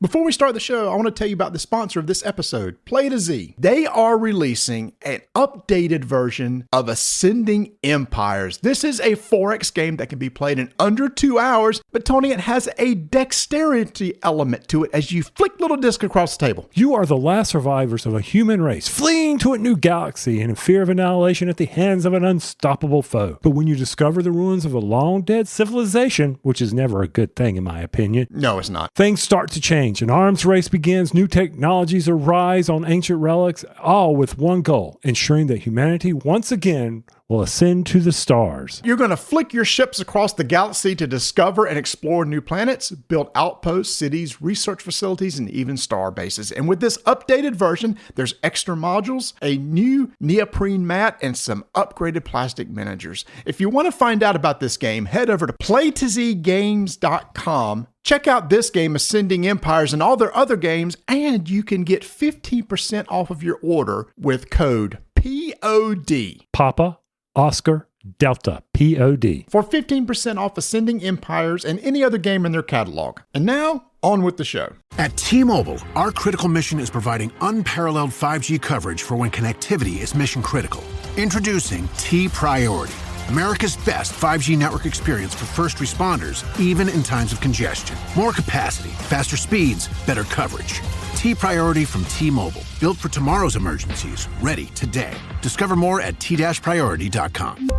Before we start the show, I want to tell you about the sponsor of this episode, Play to Z. They are releasing an updated version of Ascending Empires. This is a 4X game that can be played in under 2 hours, but Tony, it has a dexterity element to it as you flick little discs across the table. You are the last survivors of a human race, fleeing to a new galaxy in fear of annihilation at the hands of an unstoppable foe. But when you discover the ruins of a long-dead civilization, which is never a good thing in my opinion. No, it's not. Things start to change. An arms race begins, new technologies arise on ancient relics, all with one goal, ensuring that humanity once again will ascend to the stars. You're going to flick your ships across the galaxy to discover and explore new planets, build outposts, cities, research facilities, and even star bases. And with this updated version, there's extra modules, a new neoprene mat, and some upgraded plastic miniatures. If you want to find out about this game, head over to playtozgames.com. Check out this game, Ascending Empires, and all their other games, and you can get 15% off of your order with code POD. Papa, Oscar, Delta, POD. For 15% off Ascending Empires and any other game in their catalog. And now, on with the show. At T-Mobile, our critical mission is providing unparalleled 5G coverage for when connectivity is mission critical. Introducing T-Priority, America's best 5G network experience for first responders, even in times of congestion. More capacity, faster speeds, better coverage. T-Priority from T-Mobile. Built for tomorrow's emergencies. Ready today. Discover more at t-priority.com.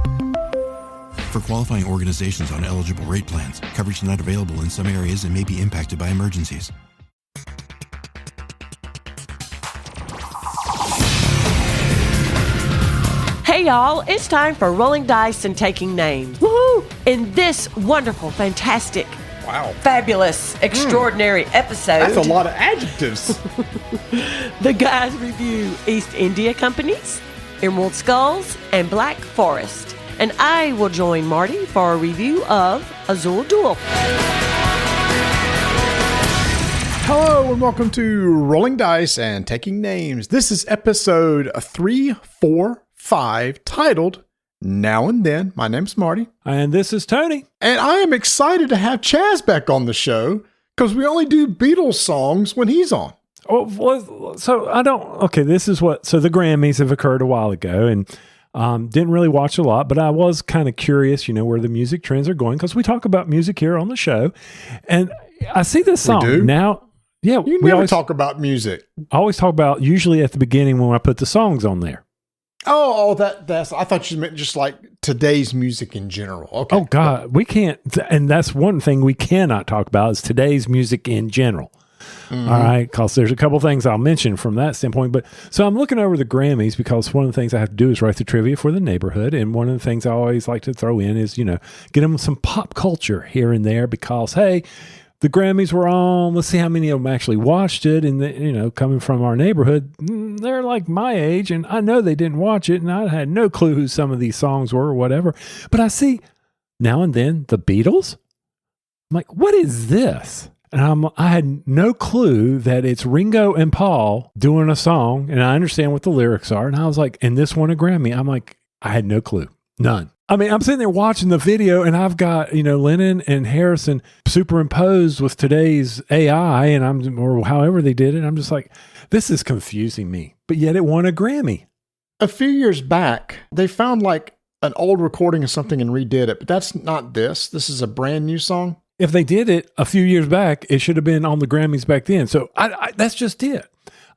For qualifying organizations on eligible rate plans, coverage not available in some areas and may be impacted by emergencies. Hey y'all, it's time for Rolling Dice and Taking Names. Woohoo! In this wonderful, fantastic, fabulous, extraordinary episode. That's a lot of adjectives. The guys review East India Companies, Emerald Skulls, and Black Forest. And I will join Marty for a review of Azul Duel. Hello and welcome to Rolling Dice and Taking Names. This is episode 345 titled Now and Then. My name's Marty. And this is Tony. And I am excited to have Chaz back on the show because we only do Beatles songs when he's on. Oh, so I don't, okay, this is what, so the Grammys have occurred a while ago and didn't really watch a lot, but I was kind of curious, where the music trends are going because we talk about music here on the show. And I see this song we do? now. Yeah. We never talk about music. I always talk about usually at the beginning when I put the songs on there. That's, I thought you meant just like today's music in general. Okay. Oh God, we can't. And that's one thing we cannot talk about is today's music in general. Mm-hmm. All right. Cause there's a couple things I'll mention from that standpoint, but so I'm looking over the Grammys because one of the things I have to do is write the trivia for the neighborhood. And one of the things I always like to throw in is, get them some pop culture here and there because, hey, the Grammys were on. Let's see how many of them actually watched it. And, coming from our neighborhood, they're like my age. And I know they didn't watch it. And I had no clue who some of these songs were or whatever. But I see now and then the Beatles. I'm like, what is this? And I had no clue that it's Ringo and Paul doing a song. And I understand what the lyrics are. And I was like, and this won a Grammy. I'm like, I had no clue. None. I mean, I'm sitting there watching the video and I've got, Lennon and Harrison superimposed with today's AI or however they did it. I'm just like, this is confusing me, but yet it won a Grammy. A few years back, they found like an old recording of something and redid it, but that's not this. This is a brand new song. If they did it a few years back, it should have been on the Grammys back then. So that's just it.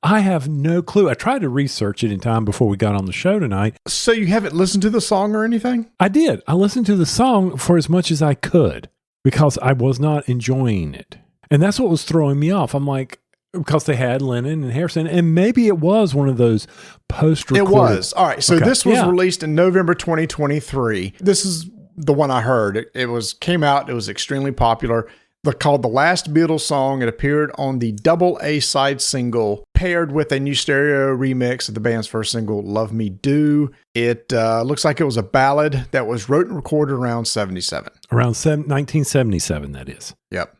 I have no clue. I tried to research it in time before we got on the show tonight. So you haven't listened to the song or anything? I did. I listened to the song for as much as I could because I was not enjoying it. And that's what was throwing me off. I'm like, because they had Lennon and Harrison, and maybe it was one of those post-recorded. It was. All right. So this was Yeah. released in November 2023. This is the one I heard. It came out. It was extremely popular. They're called The Last Beatles Song. It appeared on the double A side single, paired with a new stereo remix of the band's first single, Love Me Do. It looks like it was a ballad that was wrote and recorded around 77. Around 1977, that is. Yep.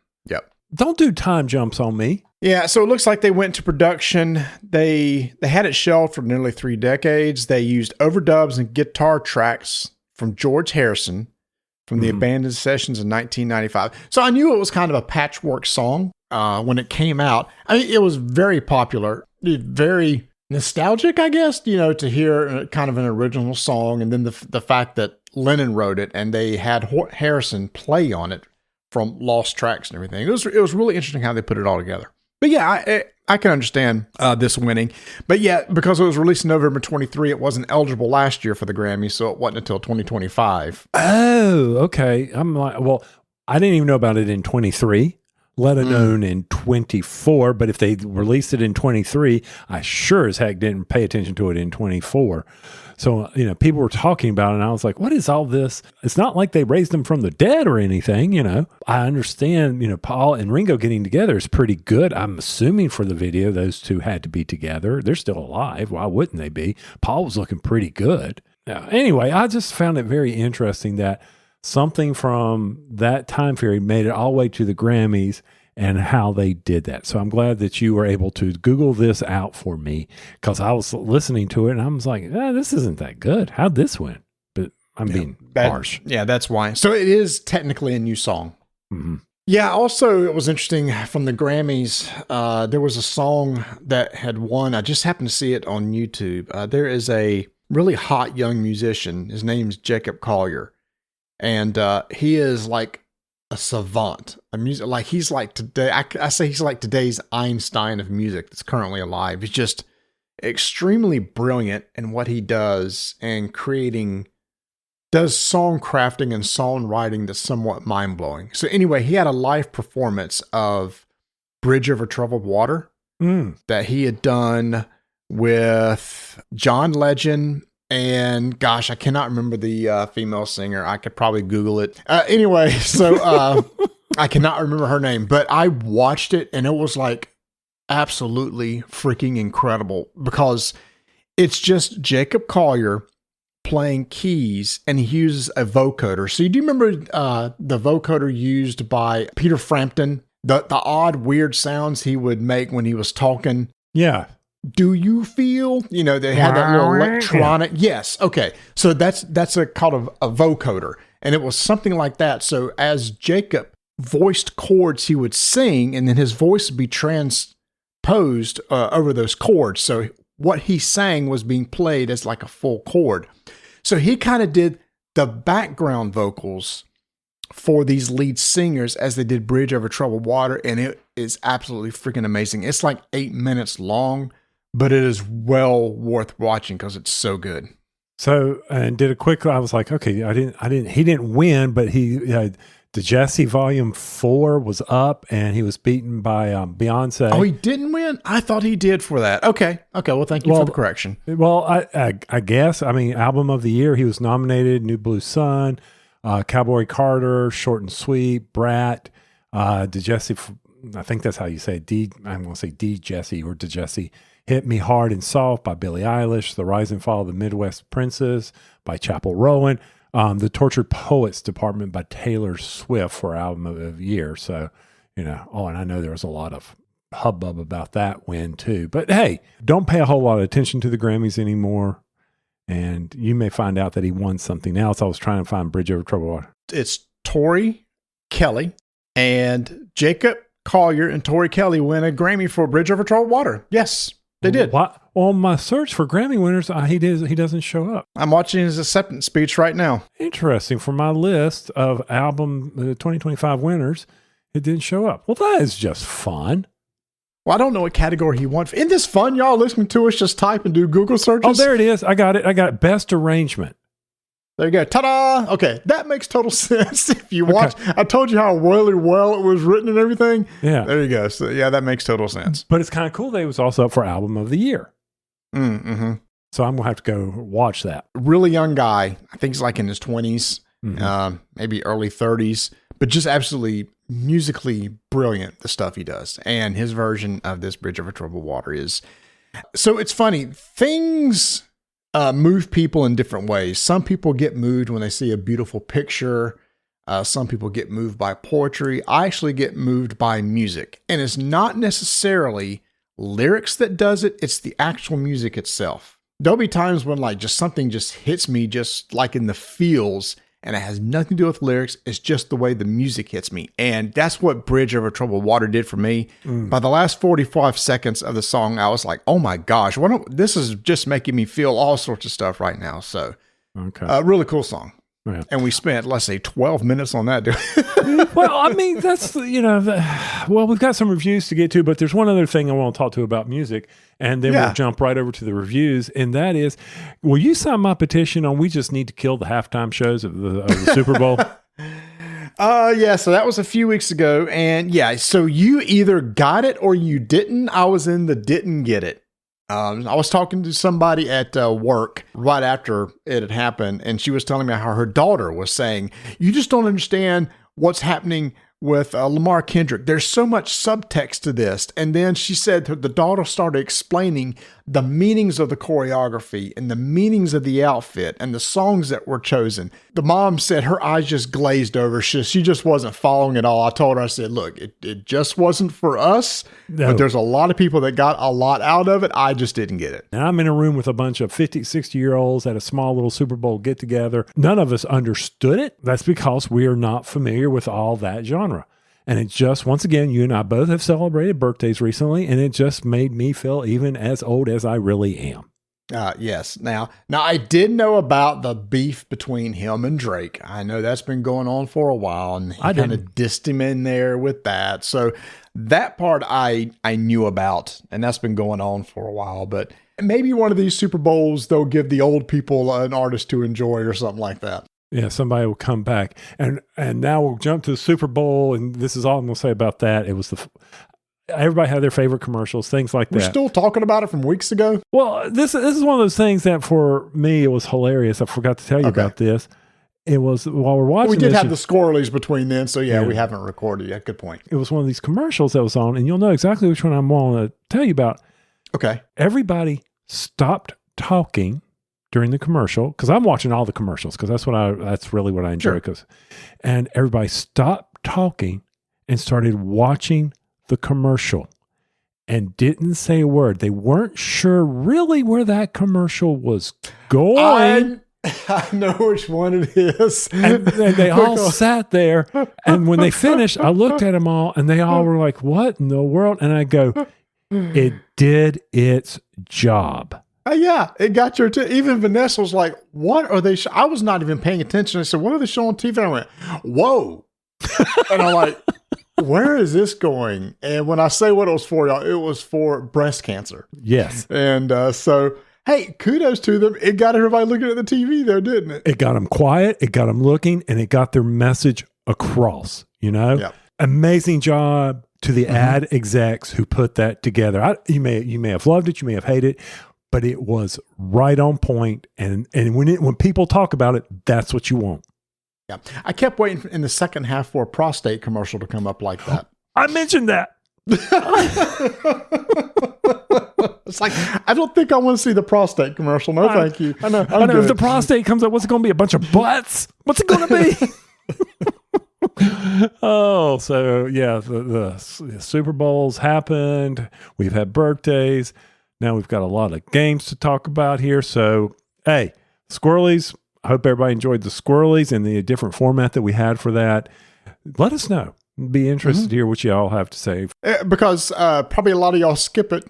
Don't do time jumps on me. Yeah, so it looks like they went to production. They had it shelved for nearly 3 decades. They used overdubs and guitar tracks from George Harrison from the Abandoned Sessions in 1995. So I knew it was kind of a patchwork song. when it came out. I mean, it was very popular, very nostalgic, I guess, to hear kind of an original song. And then the fact that Lennon wrote it and they had Harrison play on it from lost tracks and everything. It was really interesting how they put it all together. But yeah, I can understand this winning. But yeah, because it was released in November 23, it wasn't eligible last year for the Grammy, so it wasn't until 2025. Oh, okay. I'm like, well, I didn't even know about it in 23, let alone in 24. But if they released it in 23, I sure as heck didn't pay attention to it in 24. So, people were talking about it, and I was like, what is all this? It's not like they raised them from the dead or anything, I understand, Paul and Ringo getting together is pretty good. I'm assuming for the video, those two had to be together. They're still alive. Why wouldn't they be? Paul was looking pretty good. Now, anyway, I just found it very interesting that something from that time period made it all the way to the Grammys and how they did that. So I'm glad that you were able to Google this out for me, because I was listening to it and I was like, this isn't that good. How'd this win? But I'm being harsh. Yeah, that's why. So it is technically a new song. Mm-hmm. Yeah, also it was interesting from the Grammys, there was a song that had won. I just happened to see it on YouTube. There is a really hot young musician. His name's Jacob Collier. And he is like a savant, he's like today. I say he's like today's Einstein of music that's currently alive. He's just extremely brilliant in what he does and does song crafting and songwriting that's somewhat mind blowing. So anyway, he had a live performance of Bridge Over Troubled Water that he had done with John Legend. And gosh, I cannot remember the female singer. I could probably Google it. Anyway, so I cannot remember her name, but I watched it and it was like absolutely freaking incredible, because it's just Jacob Collier playing keys and he uses a vocoder. So do you remember the vocoder used by Peter Frampton? The odd, weird sounds he would make when he was talking? Yeah. Do you feel, they had that little electronic. Yes. Okay. So that's called a vocoder. And it was something like that. So as Jacob voiced chords, he would sing and then his voice would be transposed over those chords. So what he sang was being played as like a full chord. So he kind of did the background vocals for these lead singers as they did Bridge Over Troubled Water. And it is absolutely freaking amazing. It's like 8 minutes long. But it is well worth watching because it's so good. So, and did a quick, I was like, okay, he didn't win, but the Jesse Volume 4 was up and he was beaten by Beyonce. Oh, he didn't win? I thought he did for that. Okay. Well, thank you for the correction. Well, I guess, Album of the Year, he was nominated, New Blue Sun, Cowboy Carter, Short and Sweet, Brat, Jesse, I think that's how you say it, I'm going to say Jesse or Jesse. Hit Me Hard and Soft by Billie Eilish, The Rise and Fall of the Midwest Princess by Chappell Rowan, The Tortured Poets Department by Taylor Swift for Album of the Year. So, and I know there was a lot of hubbub about that win too. But hey, don't pay a whole lot of attention to the Grammys anymore. And you may find out that he won something else. I was trying to find Bridge Over Troubled Water. It's Tori Kelly and Jacob Collier and Tori Kelly win a Grammy for Bridge Over Troubled Water. Yes. They did. Well, on my search for Grammy winners, he doesn't show up. I'm watching his acceptance speech right now. Interesting. For my list of album 2025 winners, it didn't show up. Well, that is just fun. Well, I don't know what category he won. Isn't this fun, y'all listening to us just type and do Google searches? Oh, there it is. I got it. Best arrangement. There you go. Ta-da! Okay, that makes total sense. If you watch, I told you how really well it was written and everything. Yeah. There you go. So, yeah, that makes total sense. But it's kind of cool that it was also up for Album of the Year. Mm-hmm. So I'm going to have to go watch that. Really young guy. I think he's like in his 20s, maybe early 30s, but just absolutely musically brilliant, the stuff he does. And his version of this Bridge Over Troubled Water is... So it's funny. Things... move people in different ways. Some people get moved when they see a beautiful picture. Some people get moved by poetry. I actually get moved by music. And it's not necessarily lyrics that does it. It's the actual music itself. There'll be times when like just something just hits me just like in the feels and it has nothing to do with lyrics. It's just the way the music hits me. And that's what Bridge Over Troubled Water did for me. By the last 45 seconds of the song, I was like, oh my gosh, this is just making me feel all sorts of stuff right now. So, really cool song. Yeah. And we spent, let's say, 12 minutes on that. Well, I mean, that's, we've got some reviews to get to, but there's one other thing I want to talk to about music, and then we'll jump right over to the reviews, and that is, will you sign my petition on we just need to kill the halftime shows of the Super Bowl? Yeah, so that was a few weeks ago, and so you either got it or you didn't. I was in the didn't get it. I was talking to somebody at work right after it had happened, and she was telling me how her daughter was saying, you just don't understand what's happening with Lamar Kendrick. There's so much subtext to this. And then she said the daughter started explaining the meanings of the choreography and the meanings of the outfit and the songs that were chosen. The mom said her eyes just glazed over. She just wasn't following it all. I told her, I said, look, it just wasn't for us, but there's a lot of people that got a lot out of it. I just didn't get it. And I'm in a room with a bunch of 50, 60-year-olds at a small little Super Bowl get-together. None of us understood it. That's because we are not familiar with all that genre. And it just, once again, you and I both have celebrated birthdays recently, and it just made me feel even as old as I really am. Yes. Now I did know about the beef between him and Drake. I know that's been going on for a while, and he kind of dissed him in there with that. So that part I knew about, and that's been going on for a while. But maybe one of these Super Bowls, they'll give the old people an artist to enjoy or something like that. Yeah, somebody will come back. And now we'll jump to the Super Bowl, and this is all I'm going to say about that. It was everybody had their favorite commercials, things like that. We're still talking about it from weeks ago? Well, this is one of those things that for me, it was hilarious. I forgot to tell you about this. It was, while we're watching we did have the squirrelies between then, so yeah, we haven't recorded yet. Good point. It was one of these commercials that was on, and you'll know exactly which one I'm going to tell you about. Okay. Everybody stopped talking during the commercial, because I'm watching all the commercials, because that's really what I enjoy. And everybody stopped talking and started watching the commercial and didn't say a word. They weren't sure really where that commercial was going. I know which one it is. And they all sat there, and when they finished, I looked at them all, and they all were like, what in the world? And I go, it did its job. Yeah, it got your attention. Even Vanessa was like, what are they I was not even paying attention. I said, what are they showing on TV? And I went, whoa. And I'm like, where is this going? And when I say what it was for, y'all, it was for breast cancer. Yes. And so, hey, kudos to them. It got everybody looking at the TV there, didn't it? It got them quiet. It got them looking, and it got their message across, Yep. Amazing job to the ad execs who put that together. You may have loved it. You may have hated it. But it was right on point, and when people talk about it, that's what you want. Yeah, I kept waiting in the second half for a prostate commercial to come up like that. I mentioned that. It's like, I don't think I want to see the prostate commercial. No, thank you. I know. If the prostate comes up, what's it going to be? A bunch of butts? What's it going to be? Oh, so yeah, the Super Bowls happened. We've had birthdays. Now we've got a lot of games to talk about here. So, hey, Squirrelies, I hope everybody enjoyed the Squirrelies and the different format that we had for that. Let us know. Be interested to hear what you all have to say. Because probably a lot of y'all skip it.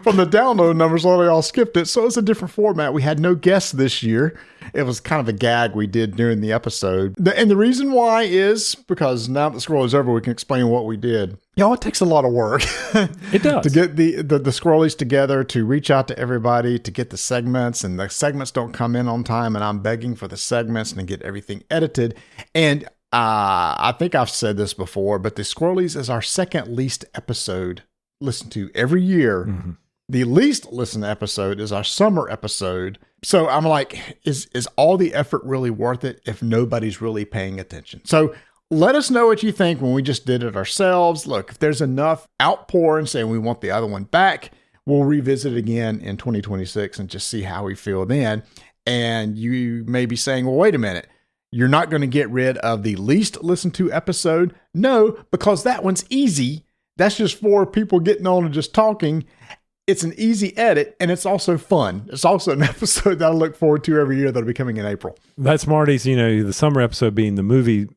From the download numbers, a lot of y'all skipped it. So it's a different format. We had no guests this year. It was kind of a gag we did during the episode. And the reason why is because now that the scroll is over, we can explain what we did. Y'all, it takes a lot of work. It does. To get the Scrollies together, to reach out to everybody, to get the segments, and the segments don't come in on time, and I'm begging for the segments and to get everything edited. And I think I've said this before, but the Squirrelies is our second least episode listened to every year. Mm-hmm. The least listened episode is our summer episode. So I'm like, is all the effort really worth it if nobody's really paying attention? So let us know what you think when we just did it ourselves. Look, if there's enough outpouring saying we want the other one back, we'll revisit it again in 2026 and just see how we feel then. And you may be saying, well, wait a minute. You're not going to get rid of the least listened to episode? No, because that one's easy. That's just for people getting on and just talking. it's an easy edit, and it's also fun. It's also an episode that I look forward to every year that'll be coming in April. That's Marty's, the summer episode being the movie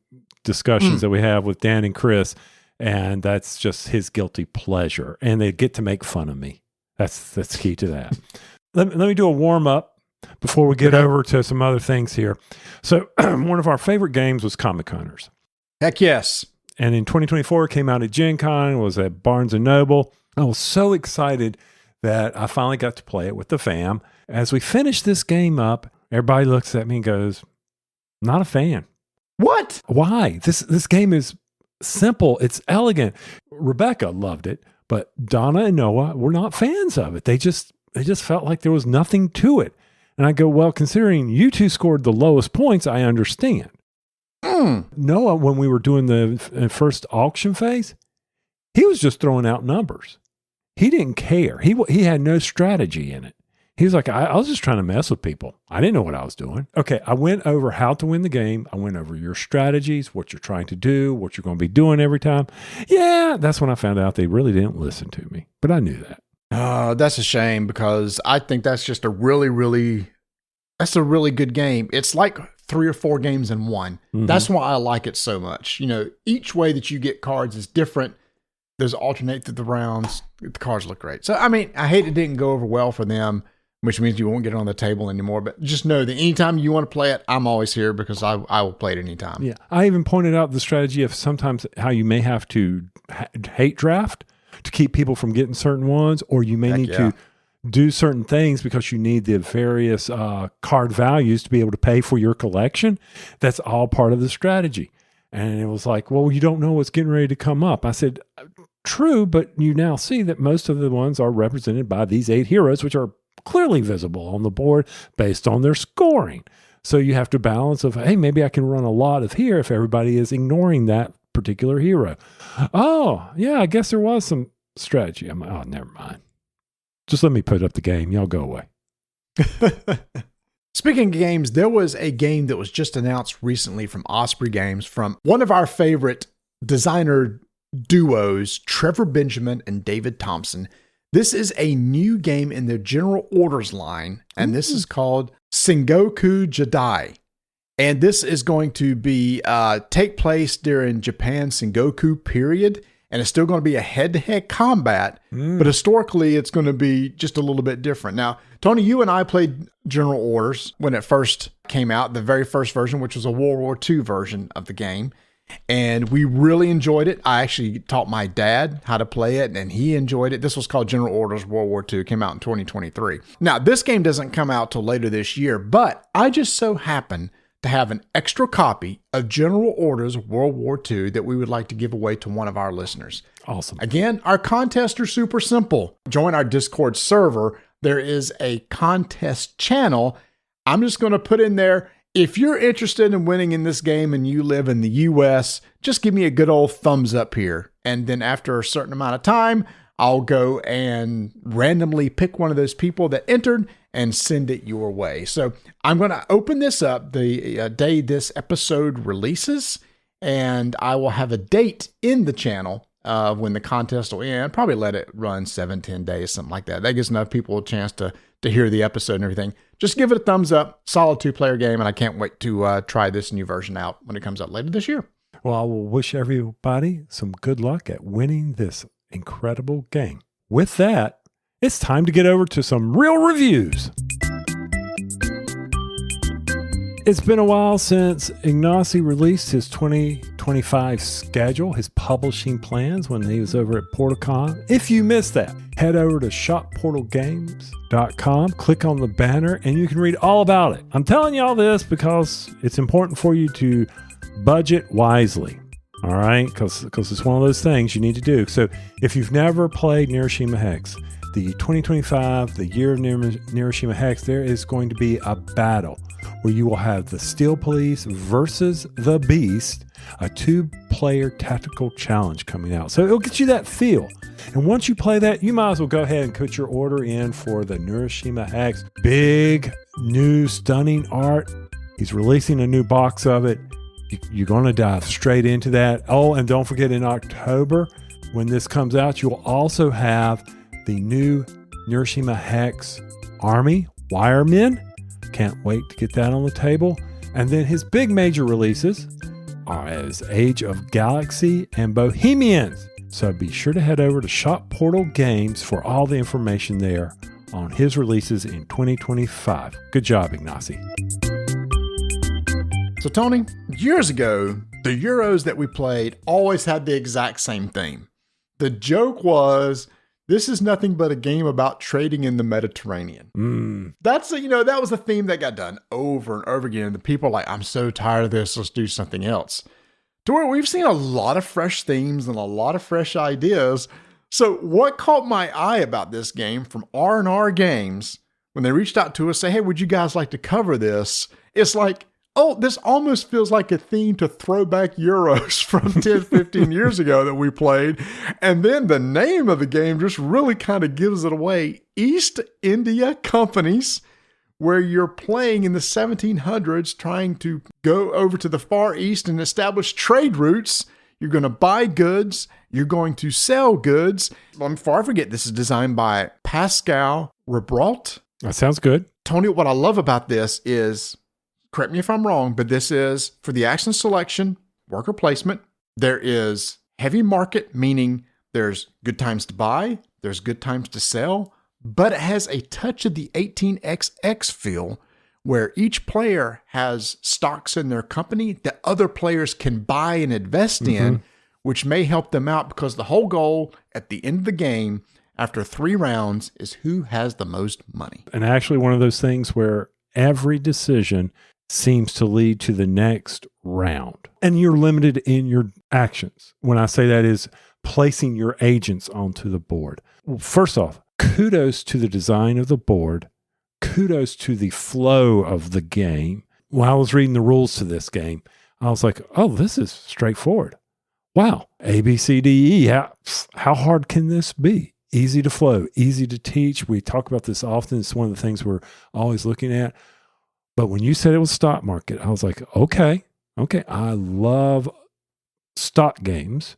discussions that we have with Dan and Chris, and that's just his guilty pleasure. And they get to make fun of me. That's key to that. Let me do a warm-up before we get over to some other things here. So one of our favorite games was Comic Hunters. Heck yes. And in 2024, it came out at Gen Con, was at Barnes & Noble. I was so excited that I finally got to play it with the fam. As we finished this game up, everybody looks at me and goes, not a fan. What? Why? This game is simple. It's elegant. Rebecca loved it, but Donna and Noah were not fans of it. They just felt like there was nothing to it. And I go, well, considering you two scored the lowest points, I understand. Noah, when we were doing the first auction phase, he was just throwing out numbers. He didn't care. He had no strategy in it. He was like, I was just trying to mess with people. I didn't know what I was doing. Okay, I went over how to win the game. I went over your strategies, what you're trying to do, what you're going to be doing every time. Yeah, that's when I found out they really didn't listen to me. But I knew that. That's a shame because I think that's just a really good game. It's like 3 or 4 games in one. Mm-hmm. That's why I like it so much. Each way that you get cards is different. There's alternate through the rounds. The cards look great. So, I hate it didn't go over well for them, which means you won't get it on the table anymore. But just know that anytime you want to play it, I'm always here because I will play it anytime. Yeah. I even pointed out the strategy of sometimes how you may have to hate draft to keep people from getting certain ones, or you may need to do certain things because you need the various card values to be able to pay for your collection. That's all part of the strategy. And it was like, well, you don't know what's getting ready to come up. I said, true, but you now see that most of the ones are represented by these 8 heroes, which are clearly visible on the board based on their scoring. So you have to balance of, hey, maybe I can run a lot of here if everybody is ignoring that particular hero. Oh, yeah, I guess there was some strategy. I'm like, oh, never mind. Just let me put up the game. Y'all go away. Speaking of games, there was a game that was just announced recently from Osprey Games from one of our favorite designer duos, Trevor Benjamin and David Thompson. This is a new game in their General Orders line, and this is called Sengoku Jidai. And this is going to be take place during Japan's Sengoku period, and it's still going to be a head-to-head combat, but historically it's going to be just a little bit different. Now, Tony, you and I played General Orders when it first came out, the very first version, which was a World War II version of the game, and we really enjoyed it. I actually taught my dad how to play it, and he enjoyed it. This was called General Orders World War II. It came out in 2023. Now, this game doesn't come out till later this year, but I just so happen to have an extra copy of General Orders World War II that we would like to give away to one of our listeners. Awesome. Again, our contests are super simple. Join our Discord server. There is a contest channel. I'm just going to put in there, if you're interested in winning in this game and you live in the US, just give me a good old thumbs up here. And then after a certain amount of time, I'll go and randomly pick one of those people that entered and send it your way. So I'm going to open this up the day this episode releases, and I will have a date in the channel when the contest will end. Probably let it run 7-10 days, something like that. That gives enough people a chance to hear the episode and everything. Just give it a thumbs up. Solid 2-player game, and I can't wait to try this new version out when it comes out later this year. Well, I will wish everybody some good luck at winning this incredible game. With that, it's time to get over to some real reviews. It's been a while since Ignacy released his 2025 schedule, his publishing plans when he was over at PortalCon. If you missed that, head over to shopportalgames.com, click on the banner, and you can read all about it. I'm telling you all this because it's important for you to budget wisely. All right, because it's one of those things you need to do. So if you've never played Hiroshima Hex, the 2025, the year of Hiroshima Hex, there is going to be a battle where you will have the Steel Police versus the Beast, a 2-player tactical challenge coming out. So it'll get you that feel. And once you play that, you might as well go ahead and put your order in for the Hiroshima Hex. Big, new, stunning art. He's releasing a new box of it. You're going to dive straight into that. Oh, and don't forget in October, when this comes out, you'll also have the new Hiroshima Hex Army Wiremen. Can't wait to get that on the table. And then his big major releases are as Age of Galaxy and Bohemians. So be sure to head over to Shop Portal Games for all the information there on his releases in 2025. Good job, Ignacy. So, Tony, years ago, the Euros that we played always had the exact same theme. The joke was, this is nothing but a game about trading in the Mediterranean. That was a theme that got done over and over again. And the people are like, I'm so tired of this. Let's do something else. To where we've seen a lot of fresh themes and a lot of fresh ideas. So what caught my eye about this game from R&R Games, when they reached out to us, say, hey, would you guys like to cover this? It's like, oh, this almost feels like a theme to throwback Euros from 10, 15 years ago that we played. And then the name of the game just really kind of gives it away. East India Companies, where you're playing in the 1700s, trying to go over to the Far East and establish trade routes. You're going to buy goods. You're going to sell goods. Before I forget, this is designed by Pascal Rebrault. That sounds good. Tony, what I love about this is, correct me if I'm wrong, but this is for the action selection, worker placement. There is heavy market, meaning there's good times to buy, there's good times to sell, but it has a touch of the 18XX feel where each player has stocks in their company that other players can buy and invest in, which may help them out because the whole goal at the end of the game, after 3 rounds, is who has the most money. And actually one of those things where every decision seems to lead to the next round. And you're limited in your actions. When I say that is placing your agents onto the board. Well, first off, kudos to the design of the board. Kudos to the flow of the game. When I was reading the rules to this game, I was like, oh, this is straightforward. Wow. A, B, C, D, E. How hard can this be? Easy to flow, easy to teach. We talk about this often. It's one of the things we're always looking at. But when you said it was stock market, I was like, okay. I love stock games.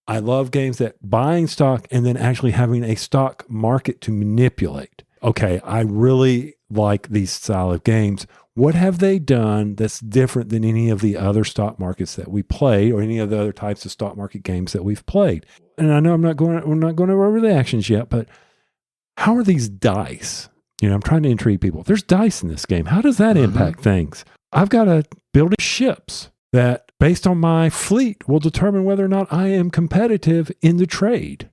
I love games that buying stock and then actually having a stock market to manipulate. Okay, I really like these style of games. What have they done that's different than any of the other stock markets that we played or any of the other types of stock market games that we've played? And I know we're not going over the actions yet, but how are these dice? I'm trying to intrigue people. There's dice in this game. How does that impact things? I've got to build ships that, based on my fleet, will determine whether or not I am competitive in the trade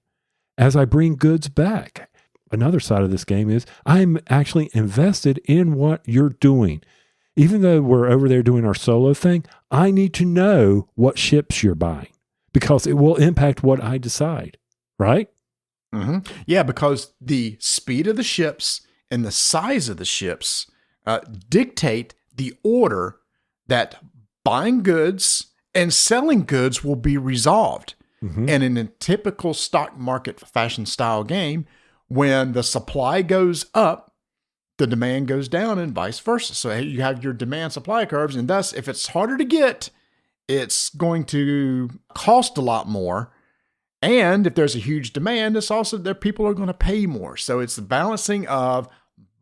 as I bring goods back. Another side of this game is I'm actually invested in what you're doing. Even though we're over there doing our solo thing, I need to know what ships you're buying because it will impact what I decide, right? Yeah, because the speed of the ships and the size of the ships dictate the order that buying goods and selling goods will be resolved. And in a typical stock market fashion style game, when the supply goes up, the demand goes down and vice versa. So you have your demand supply curves, and thus if it's harder to get, it's going to cost a lot more. And if there's a huge demand, it's also that people are going to pay more. So it's the balancing of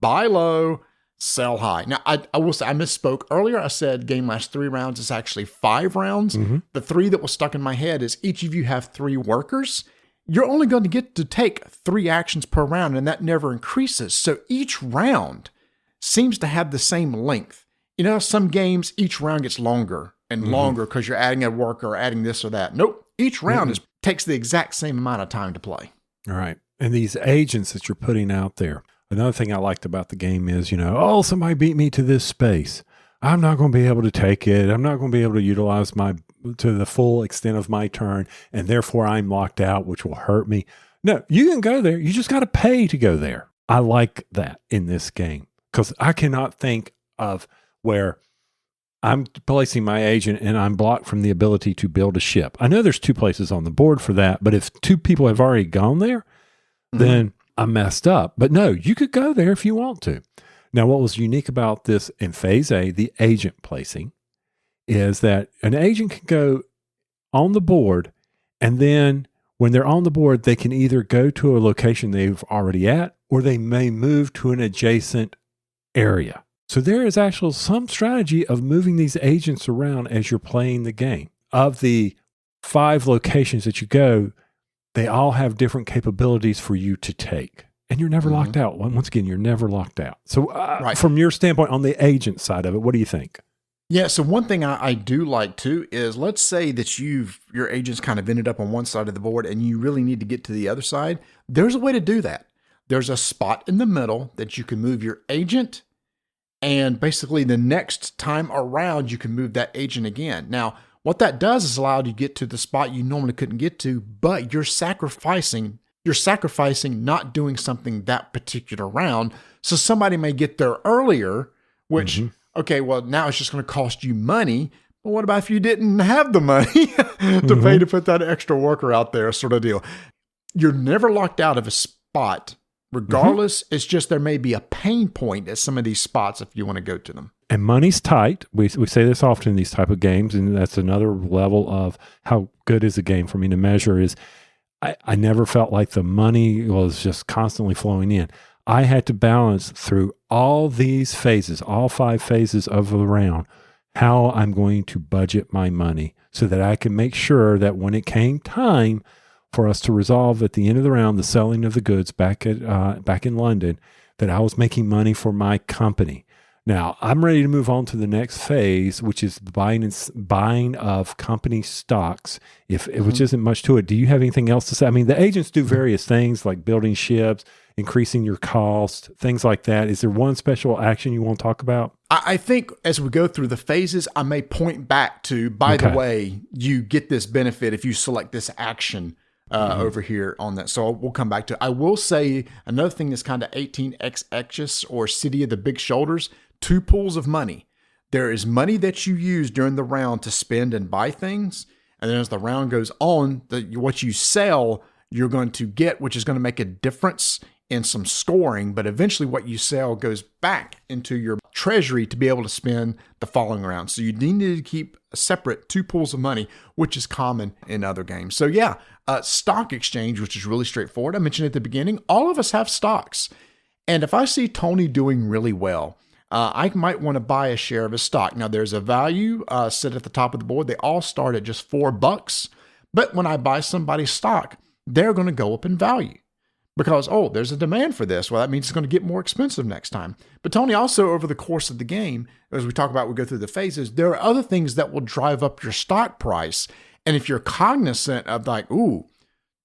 buy low, sell high. Now, I will say I misspoke earlier. I said game lasts 3 rounds. It's actually 5 rounds. The 3 that was stuck in my head is each of you have 3 workers. You're only going to get to take 3 actions per round, and that never increases. So each round seems to have the same length. Some games, each round gets longer and longer because you're adding a worker or adding this or that. Nope. Each round takes the exact same amount of time to play. All right. And these agents that you're putting out there, another thing I liked about the game is, somebody beat me to this space. I'm not going to be able to take it. I'm not going to be able to utilize to the full extent of my turn, and therefore I'm locked out, which will hurt me. No, you can go there. You just got to pay to go there. I like that in this game because I cannot think of where I'm placing my agent and I'm blocked from the ability to build a ship. I know there's 2 places on the board for that, but if 2 people have already gone there, then I'm messed up. But no, you could go there if you want to. Now, what was unique about this in Phase A, the agent placing, is that an agent can go on the board, and then when they're on the board, they can either go to a location they've already at, or they may move to an adjacent area. So there is actually some strategy of moving these agents around as you're playing the game. Of the 5 locations that you go, they all have different capabilities for you to take. And you're never locked out. Once again, you're never locked out. So from your standpoint on the agent side of it, what do you think? Yeah, so one thing I do like too is, let's say that your agents kind of ended up on one side of the board and you really need to get to the other side. There's a way to do that. There's a spot in the middle that you can move your agent, and basically the next time around you can move that agent again. Now, what that does is allow you to get to the spot you normally couldn't get to, but you're sacrificing not doing something that particular round. So somebody may get there earlier, which, okay, well, now it's just going to cost you money. But what about if you didn't have the money to pay to put that extra worker out there, sort of deal? You're never locked out of a spot. Regardless, it's just there may be a pain point at some of these spots if you want to go to them. And money's tight. We say this often in these type of games, and that's another level of how good is a game for me to measure is I never felt like the money was just constantly flowing in. I had to balance through all these phases, all 5 phases of the round, how I'm going to budget my money so that I can make sure that when it came time for us to resolve at the end of the round, the selling of the goods back in London, that I was making money for my company. Now I'm ready to move on to the next phase, which is buying of company stocks, which isn't much to it. Do you have anything else to say? I mean, the agents do various things like building ships, increasing your cost, things like that. Is there one special action you want to talk about? I think as we go through the phases, I may point back to, by the way, you get this benefit if you select this action over here on that. So we'll come back to it. I will say another thing that's kind of 18xx or City of the Big Shoulders, 2 pools of money. There is money that you use during the round to spend and buy things. And then as the round goes on, what you sell, you're going to get, which is going to make a difference in some scoring. But eventually what you sell goes back into your treasury to be able to spend the following round. So you need to keep a separate 2 pools of money, which is common in other games. So yeah, stock exchange, which is really straightforward. I mentioned at the beginning, all of us have stocks. And if I see Tony doing really well, I might want to buy a share of his stock. Now, there's a value set at the top of the board. They all start at just $4. But when I buy somebody's stock, they're going to go up in value because, there's a demand for this. Well, that means it's going to get more expensive next time. But Tony, also over the course of the game, as we talk about, we go through the phases, there are other things that will drive up your stock price. And if you're cognizant of like,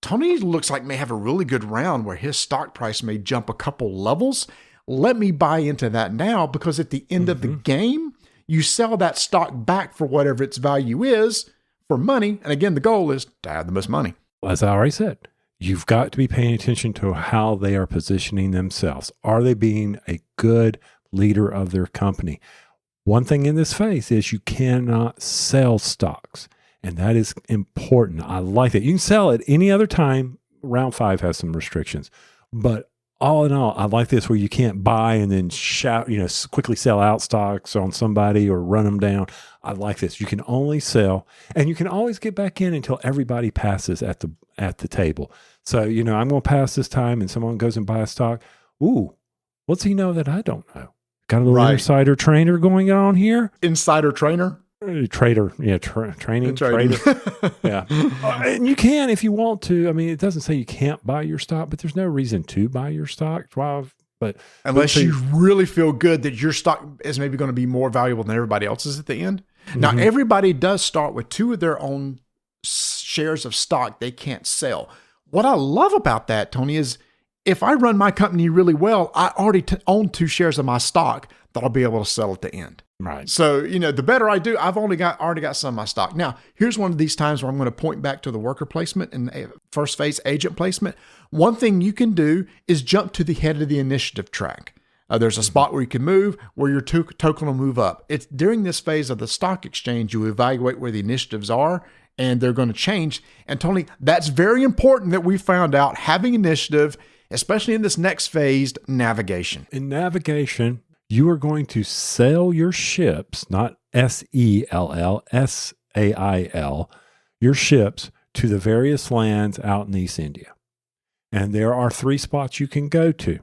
Tony looks like may have a really good round where his stock price may jump a couple levels, let me buy into that now, because at the end of the game, you sell that stock back for whatever its value is for money. And again, the goal is to have the most money. As I already said, you've got to be paying attention to how they are positioning themselves. Are they being a good leader of their company? One thing in this phase is you cannot sell stocks, and that is important. I like that. You can sell at any other time. Round 5 has some restrictions, but all in all, I like this where you can't buy and then quickly sell out stocks on somebody or run them down. I like this. You can only sell, and you can always get back in until everybody passes at the table. So, I'm going to pass this time and someone goes and buys a stock. Ooh, what's he know that I don't know? Got a little insider trainer going on here? Insider trainer? Trader, training, trader. Yeah. And you can if you want to. I mean, it doesn't say you can't buy your stock, but there's no reason to buy your stock. But unless you really feel good that your stock is maybe going to be more valuable than everybody else's at the end. Now, everybody does start with 2 of their own shares of stock they can't sell. What I love about that, Tony, is if I run my company really well, I already own 2 shares of my stock that I'll be able to sell at the end. Right. So, the better I do, I've already got some of my stock. Now, here's one of these times where I'm going to point back to the worker placement and first phase agent placement. One thing you can do is jump to the head of the initiative track. There's a spot where you can move, where your token will move up. It's during this phase of the stock exchange, you evaluate where the initiatives are, and they're going to change. And Tony, that's very important that we found out having initiative, especially in this next phase, navigation. In navigation, you are going to sell your ships, not SELL, SAIL, your ships to the various lands out in East India. And there are 3 spots you can go to.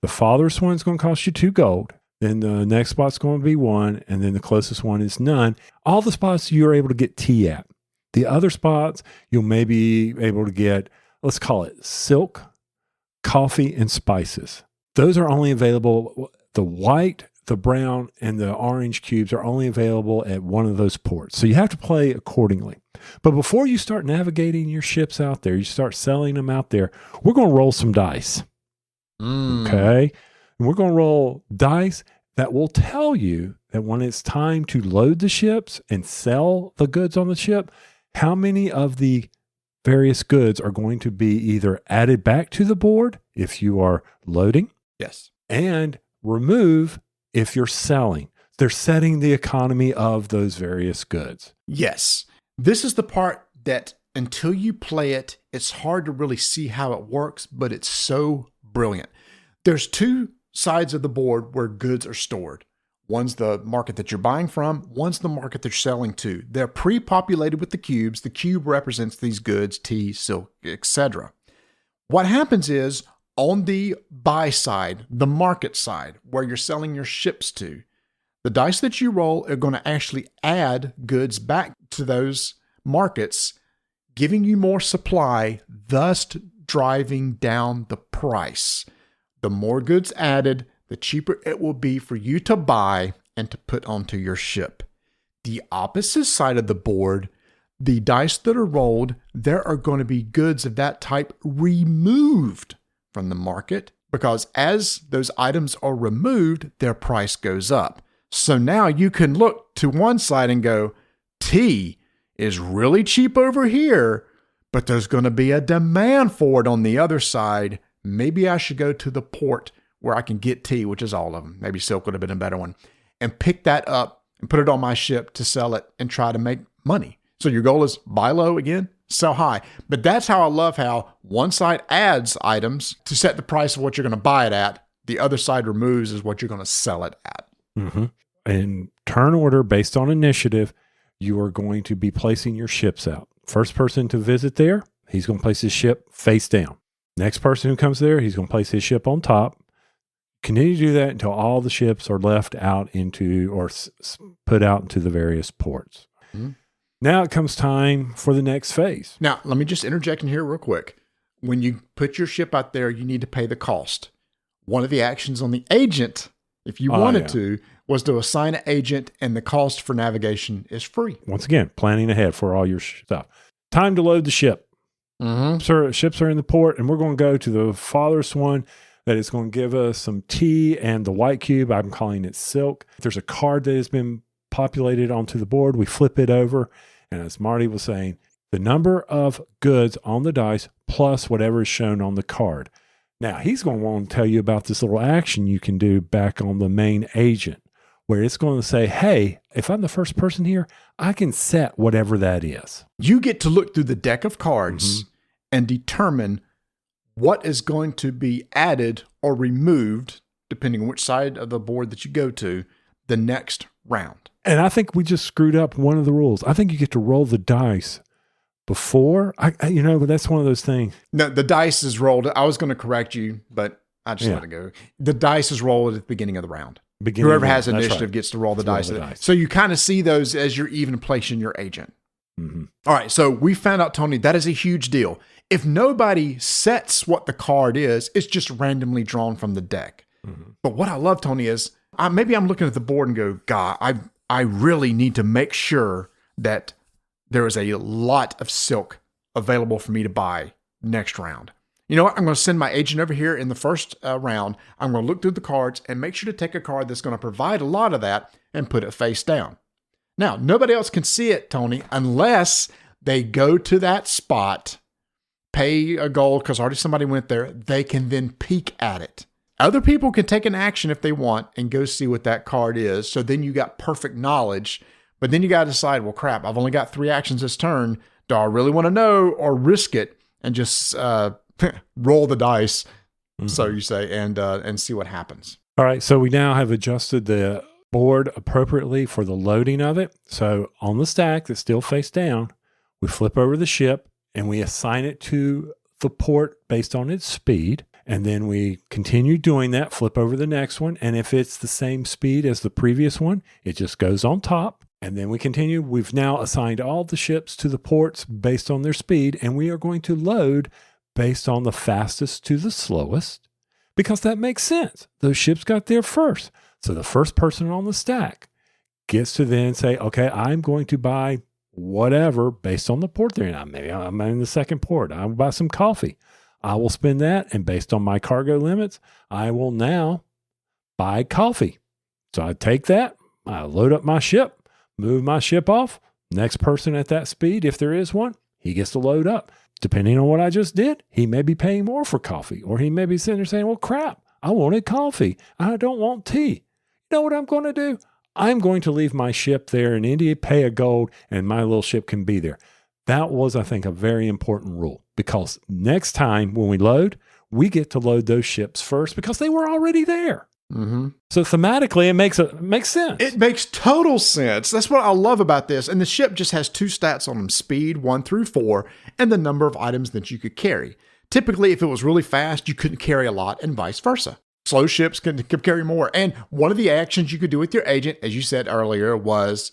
The farthest one's going to cost you 2 gold. Then the next spot's going to be 1, and then the closest one is none. All the spots you're able to get tea at. The other spots, you'll maybe be able to get, let's call it silk, coffee, and spices. Those are only available, the white, the brown, and the orange cubes are only available at one of those ports. So you have to play accordingly. But before you start navigating your ships out there, you start selling them out there, we're going to roll some dice. Okay? And we're going to roll dice that will tell you that when it's time to load the ships and sell the goods on the ship, how many of the various goods are going to be either added back to the board if you are loading. Yes. And remove if you're selling. They're setting the economy of those various goods. Yes. This is the part that until you play it, it's hard to really see how it works, but it's so brilliant. There's 2 sides of the board where goods are stored. One's the market that you're buying from. One's the market they're selling to. They're pre-populated with the cubes. The cube represents these goods, tea, silk, etc. What happens is on the buy side, the market side, where you're selling your ships to, the dice that you roll are going to actually add goods back to those markets, giving you more supply, thus driving down the price. The more goods added, the cheaper it will be for you to buy and to put onto your ship. The opposite side of the board, the dice that are rolled, there are going to be goods of that type removed from the market, because as those items are removed, their price goes up. So now you can look to one side and go, tea is really cheap over here, but there's going to be a demand for it on the other side. Maybe I should go to the port where I can get tea, which is all of them. Maybe silk would have been a better one, and pick that up and put it on my ship to sell it and try to make money. So your goal is buy low again, sell high. But that's how I love how one side adds items to set the price of what you're going to buy it at. The other side removes is what you're going to sell it at. Mm-hmm. In turn order, based on initiative, you are going to be placing your ships out. First person to visit there, he's going to place his ship face down. Next person who comes there, he's going to place his ship on top. Continue to do that until all the ships are left out into or put out into the various ports. Mm-hmm. Now it comes time for the next phase. Now, let me just interject in here real quick. When you put your ship out there, you need to pay the cost. One of the actions on the agent, if you wanted to, was to assign an agent, and the cost for navigation is free. Once again, planning ahead for all your stuff. Time to load the ship. Mm-hmm. So ships are in the port, and we're going to go to the farthest one that is going to give us some tea and the white cube. I'm calling it silk. There's a card that has been populated onto the board. We flip it over, and as Marty was saying, the number of goods on the dice plus whatever is shown on the card. Now, he's going to want to tell you about this little action you can do back on the main agent, where it's going to say, hey, if I'm the first person here, I can set whatever that is. You get to look through the deck of cards and determine what is going to be added or removed, depending on which side of the board that you go to, the next round. And I think we just screwed up one of the rules. I think you get to roll the dice before. That's one of those things. No, the dice is rolled. I was going to correct you, but I just let it go. The dice is rolled at the beginning of the round. Whoever has initiative gets to roll the dice. So you kind of see those as you're even placing your agent. Mm-hmm. All right. So we found out, Tony, that is a huge deal. If nobody sets what the card is, it's just randomly drawn from the deck. Mm-hmm. But what I love, Tony, is maybe I'm looking at the board and go, God, I really need to make sure that there is a lot of silk available for me to buy next round. You know what? I'm going to send my agent over here in the first round. I'm going to look through the cards and make sure to take a card that's going to provide a lot of that and put it face down. Now, nobody else can see it, Tony, unless they go to that spot, pay a gold because already somebody went there. They can then peek at it. Other people can take an action if they want and go see what that card is. So then you got perfect knowledge. But then you got to decide, well, crap, I've only got 3 actions this turn. Do I really want to know or risk it and just roll the dice, so you say, and see what happens? All right. So we now have adjusted the board appropriately for the loading of it. So on the stack that's still face down, we flip over the ship and we assign it to the port based on its speed. And then we continue doing that, flip over the next one. And if it's the same speed as the previous one, it just goes on top. And then we continue. We've now assigned all the ships to the ports based on their speed. And we are going to load based on the fastest to the slowest, because that makes sense. Those ships got there first. So the first person on the stack gets to then say, okay, I'm going to buy whatever based on the port they're in. Maybe I'm in the second port. I'll buy some coffee. I will spend that, and based on my cargo limits, I will now buy coffee. So I take that, I load up my ship, move my ship off. Next person at that speed, if there is one, he gets to load up. Depending on what I just did, he may be paying more for coffee, or he may be sitting there saying, well, crap, I wanted coffee. I don't want tea. You know what I'm going to do? I'm going to leave my ship there in India, pay a gold, and my little ship can be there. That was, I think, a very important rule, because next time when we load, we get to load those ships first because they were already there. Mm-hmm. So thematically, it makes sense. It makes total sense. That's what I love about this. And the ship just has 2 stats on them: speed 1 through 4, and the number of items that you could carry. Typically, if it was really fast, you couldn't carry a lot, and vice versa. Slow ships could carry more. And one of the actions you could do with your agent, as you said earlier, was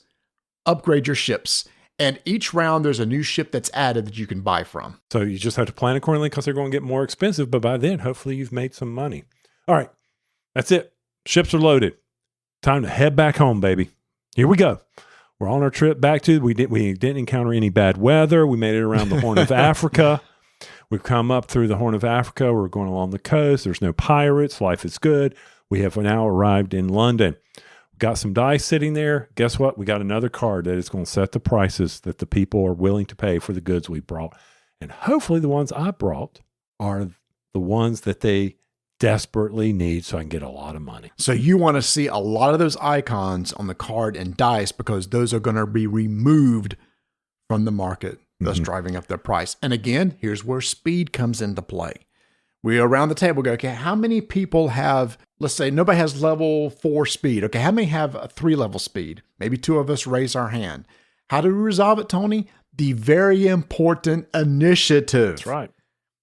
upgrade your ships. And each round, there's a new ship that's added that you can buy from. So you just have to plan accordingly, because they're going to get more expensive. But by then, hopefully, you've made some money. All right. That's it. Ships are loaded. Time to head back home, baby. Here we go. We're on our trip back to, we didn't encounter any bad weather. We made it around the Horn of Africa. We've come up through the Horn of Africa. We're going along the coast. There's no pirates. Life is good. We have now arrived in London. We've got some dice sitting there. Guess what? We got another card that is going to set the prices that the people are willing to pay for the goods we brought. And hopefully the ones I brought are the ones that they desperately need, so I can get a lot of money. So you want to see a lot of those icons on the card and dice, because those are going to be removed from the market, thus driving up their price. And again, here's where speed comes into play. We around the table go, okay, how many people have, let's say nobody has level 4 speed. Okay, how many have a 3-level speed? Maybe 2 of us raise our hand. How do we resolve it, Tony? The very important initiative. That's right.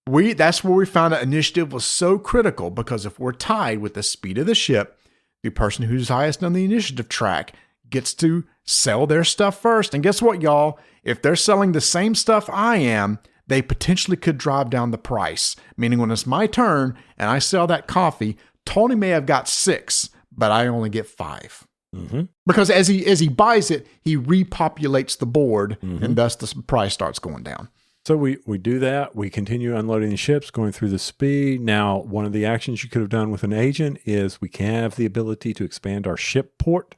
That's where we found that initiative was so critical, because if we're tied with the speed of the ship, the person who's highest on the initiative track gets to sell their stuff first. And guess what, y'all? If they're selling the same stuff I am, they potentially could drive down the price. Meaning when it's my turn and I sell that coffee, Tony may have got 6, but I only get 5. Mm-hmm. Because as he buys it, he repopulates the board, and thus the price starts going down. So we do that. We continue unloading the ships, going through the speed. Now, one of the actions you could have done with an agent is we can have the ability to expand our ship port,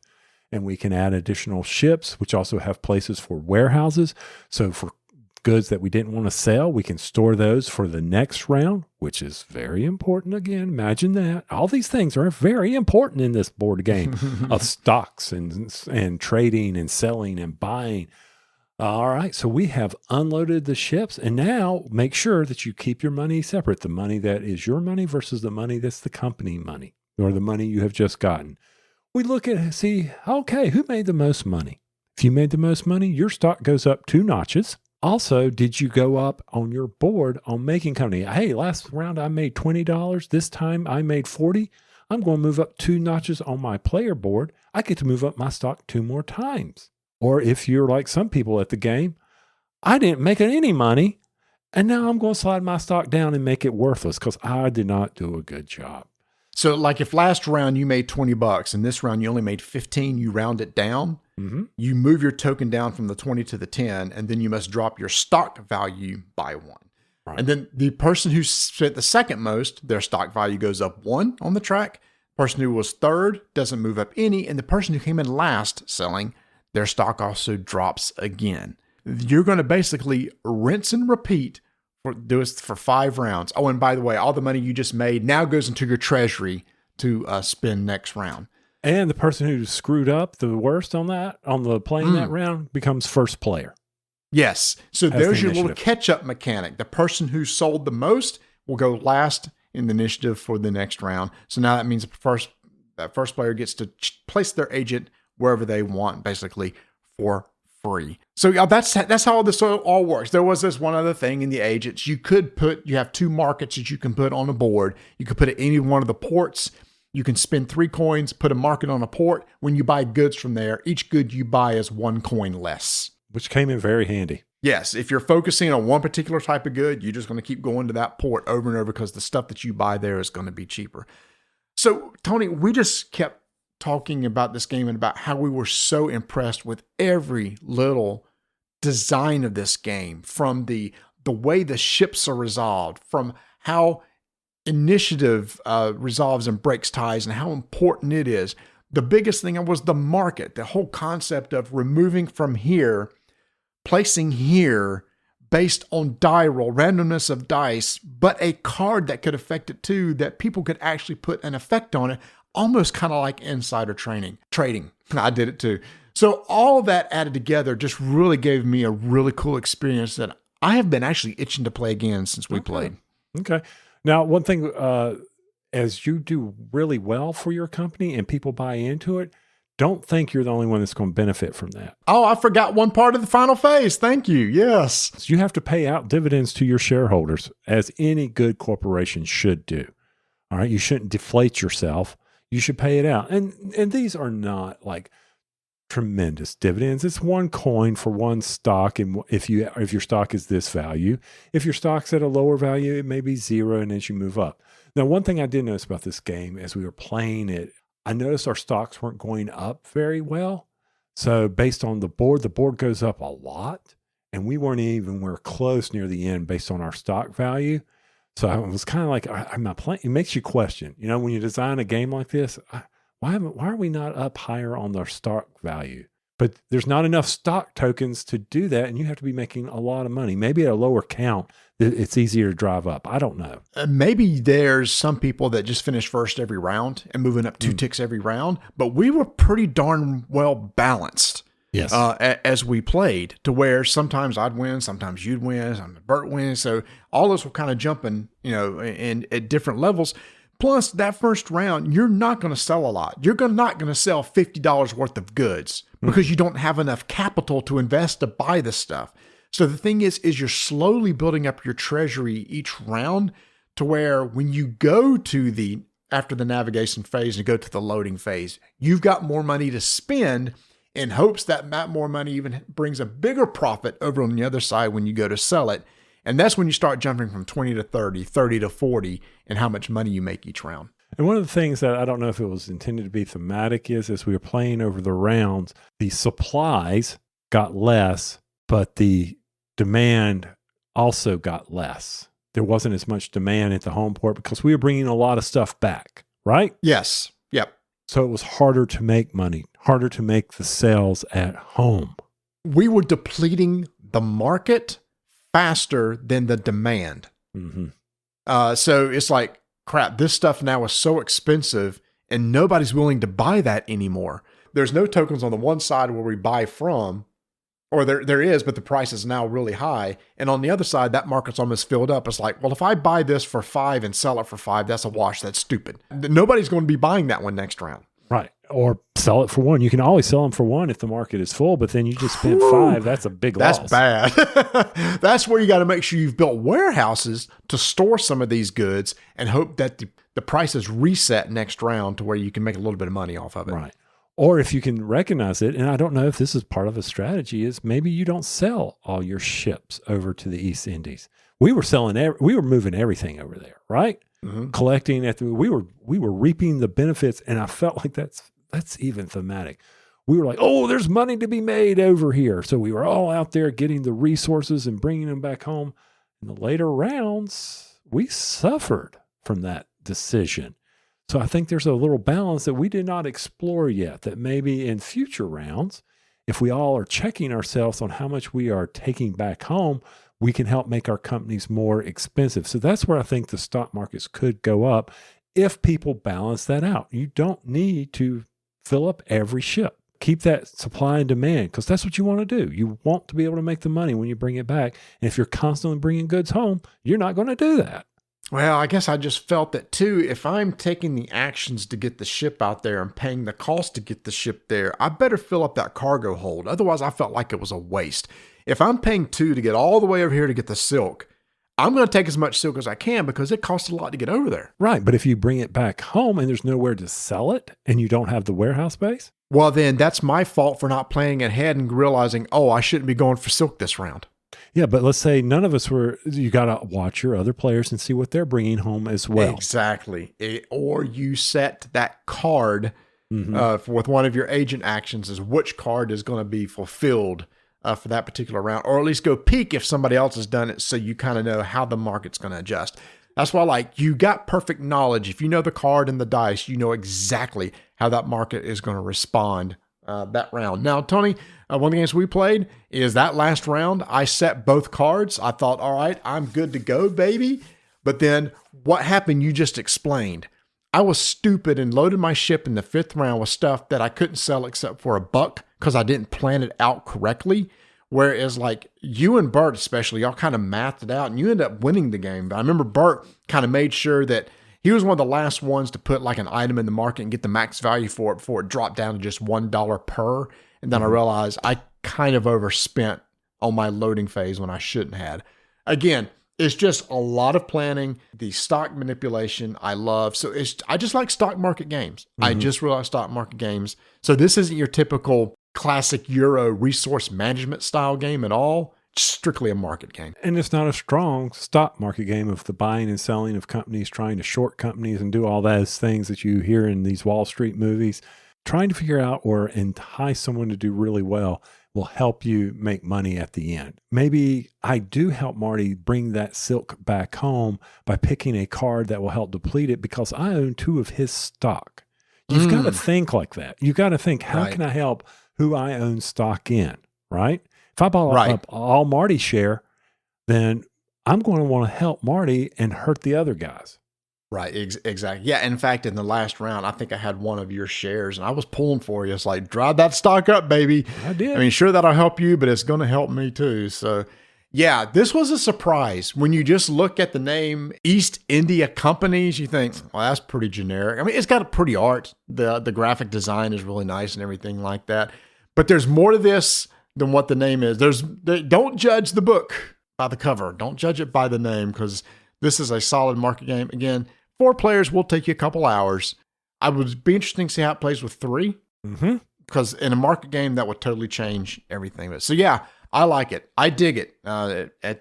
and we can add additional ships, which also have places for warehouses. So for goods that we didn't want to sell, we can store those for the next round, which is very important. Again, imagine that. All these things are very important in this board game of stocks and trading and selling and buying. All right, so we have unloaded the ships, and now make sure that you keep your money separate. The money that is your money versus the money that's the company money, or the money you have just gotten. We look at and see, okay, who made the most money? If you made the most money, your stock goes up 2 notches. Also, did you go up on your board on making company? Hey, last round I made $20. This time I made $40. I'm going to move up 2 notches on my player board. I get to move up my stock 2 more times. Or if you're like some people at the game, I didn't make any money, and now I'm going to slide my stock down and make it worthless because I did not do a good job. So like if last round you made $20 and this round you only made 15, you round it down, you move your token down from the 20 to the 10, and then you must drop your stock value by 1. Right. And then the person who spent the second most, their stock value goes up 1 on the track. Person who was third doesn't move up any, and the person who came in last selling, their stock also drops again. You're going to basically rinse and repeat do this for 5 rounds. Oh, and by the way, all the money you just made now goes into your treasury to spend next round. And the person who screwed up the worst on the playing that round becomes first player. Yes. So there's your little catch-up mechanic. The person who sold the most will go last in the initiative for the next round. So now that means that first player gets to place their agent wherever they want, basically, for free. So yeah, that's how this all works. There was this one other thing in the agents. You have 2 markets that you can put on a board. You could put it any one of the ports. You can spend 3 coins, put a market on a port. When you buy goods from there, each good you buy is 1 coin less. Which came in very handy. Yes, if you're focusing on one particular type of good, you're just going to keep going to that port over and over because the stuff that you buy there is going to be cheaper. So, Tony, we just kept talking about this game and about how we were so impressed with every little design of this game, from the way the ships are resolved, from how initiative resolves and breaks ties and how important it is. The biggest thing was the market, the whole concept of removing from here, placing here based on die roll, randomness of dice, but a card that could affect it too, that people could actually put an effect on it, almost kind of like insider trading. I did it too. So all of that added together just really gave me a really cool experience that I have been actually itching to play again since we played. Okay. Now, one thing, as you do really well for your company and people buy into it, don't think you're the only one that's going to benefit from that. Oh, I forgot one part of the final phase. Thank you. Yes. So you have to pay out dividends to your shareholders, as any good corporation should do. All right. You shouldn't deflate yourself. You should pay it out. And these are not like tremendous dividends. It's 1 coin for 1 stock. And if your stock is this value, if your stock's at a lower value, it may be 0. And as you move up. Now, one thing I did notice about this game as we were playing it, I noticed our stocks weren't going up very well. So based on the board goes up a lot. And we we're close near the end based on our stock value. So I was kind of like, I'm not playing. It makes you question, when you design a game like this, why are we not up higher on their stock value? But there's not enough stock tokens to do that. And you have to be making a lot of money. Maybe at a lower count, it's easier to drive up. I don't know. Maybe there's some people that just finish first every round and moving up 2 ticks every round. But we were pretty darn well balanced. Yes. As we played, to where sometimes I'd win, sometimes you'd win, sometimes Bert wins. So all of us were kind of jumping, in at different levels. Plus, that first round, you're not going to sell a lot. You're not going to sell $50 worth of goods because you don't have enough capital to invest to buy the stuff. So the thing is you're slowly building up your treasury each round, to where when you go to after the navigation phase and go to the loading phase, you've got more money to spend, in hopes that more money even brings a bigger profit over on the other side when you go to sell it. And that's when you start jumping from 20 to 30, 30 to 40, and how much money you make each round. And one of the things that I don't know if it was intended to be thematic is, as we were playing over the rounds, the supplies got less, but the demand also got less. There wasn't as much demand at the home port because we were bringing a lot of stuff back, right? Yes. Yep. So it was harder to make money, harder to make the sales at home. We were depleting the market faster than the demand. Mm-hmm. So it's like, crap, this stuff now is so expensive and nobody's willing to buy that anymore. There's no tokens on the one side where we buy from, or there is, but the price is now really high. And on the other side, that market's almost filled up. It's like, well, if I buy this for 5 and sell it for 5, that's a wash. That's stupid. Nobody's going to be buying that one next round. Right. Or sell it for 1. You can always sell them for 1 if the market is full, but then you just spent 5. That's a big loss. That's bad. That's where you got to make sure you've built warehouses to store some of these goods and hope that the price is reset next round to where you can make a little bit of money off of it. Right. Or if you can recognize it, and I don't know if this is part of a strategy, is maybe you don't sell all your ships over to the East Indies. We were moving everything over there, right? Mm-hmm. Collecting we were reaping the benefits, and I felt like that's even thematic. We were like, oh, there's money to be made over here. So we were all out there getting the resources and bringing them back home. In the later rounds, we suffered from that decision. So I think there's a little balance that we did not explore yet, that maybe in future rounds, if we all are checking ourselves on how much we are taking back home, we can help make our companies more expensive. So that's where I think the stock markets could go up if people balance that out. You don't need to fill up every ship. Keep that supply and demand, because that's what you want to do. You want to be able to make the money when you bring it back. And if you're constantly bringing goods home, you're not going to do that. Well, I guess I just felt that too. If I'm taking the actions to get the ship out there and paying the cost to get the ship there, I better fill up that cargo hold. Otherwise, I felt like it was a waste. If I'm paying 2 to get all the way over here to get the silk, I'm going to take as much silk as I can because it costs a lot to get over there. Right. But if you bring it back home and there's nowhere to sell it and you don't have the warehouse space? Well, then that's my fault for not planning ahead and realizing, oh, I shouldn't be going for silk this round. Yeah, but let's say none of us were, you got to watch your other players and see what they're bringing home as well. Exactly. Or you set that card with one of your agent actions as which card is going to be fulfilled for that particular round, or at least go peek if somebody else has done it so you kind of know how the market's going to adjust. That's why, you got perfect knowledge. If you know the card and the dice, you know exactly how that market is going to respond that round. Now, Tony, one of the games we played is that last round, I set both cards. I thought, all right, I'm good to go, baby. But then what happened, you just explained. I was stupid and loaded my ship in the 5th round with stuff that I couldn't sell except for $1 because I didn't plan it out correctly. Whereas you and Bert especially, y'all kind of mathed it out and you end up winning the game. But I remember Bert kind of made sure that he was one of the last ones to put an item in the market and get the max value for it before it dropped down to just $1 per. And then I realized I kind of overspent on my loading phase when I shouldn't have. Again, it's just a lot of planning. The stock manipulation I love. So I just like stock market games. I just really like stock market games. So this isn't your typical classic Euro resource management style game at all. It's strictly a market game. And it's not a strong stock market game of the buying and selling of companies, trying to short companies and do all those things that you hear in these Wall Street movies. Trying to figure out or entice someone to do really well will help you make money at the end. Maybe I do help Marty bring that silk back home by picking a card that will help deplete it because I own 2 of his stock. You've got to think like that. You've got to think, how can I help who I own stock in, right? If I bought up all Marty's share, then I'm going to want to help Marty and hurt the other guys. Right, exactly. Yeah, in fact, in the last round, I think I had one of your shares, and I was pulling for you. It's like, drive that stock up, baby. I did. I mean, sure, that'll help you, but it's going to help me too. So, yeah, this was a surprise. When you just look at the name East India Companies, you think, well, that's pretty generic. I mean, it's got a pretty art. The graphic design is really nice and everything like that. But there's more to this than what the name is. Don't judge the book by the cover. Don't judge it by the name because this is a solid market game. Again, 4 players will take you a couple hours. I would be interesting to see how it plays with 3. Because in a market game, that would totally change everything. But so, yeah, I like it. I dig it.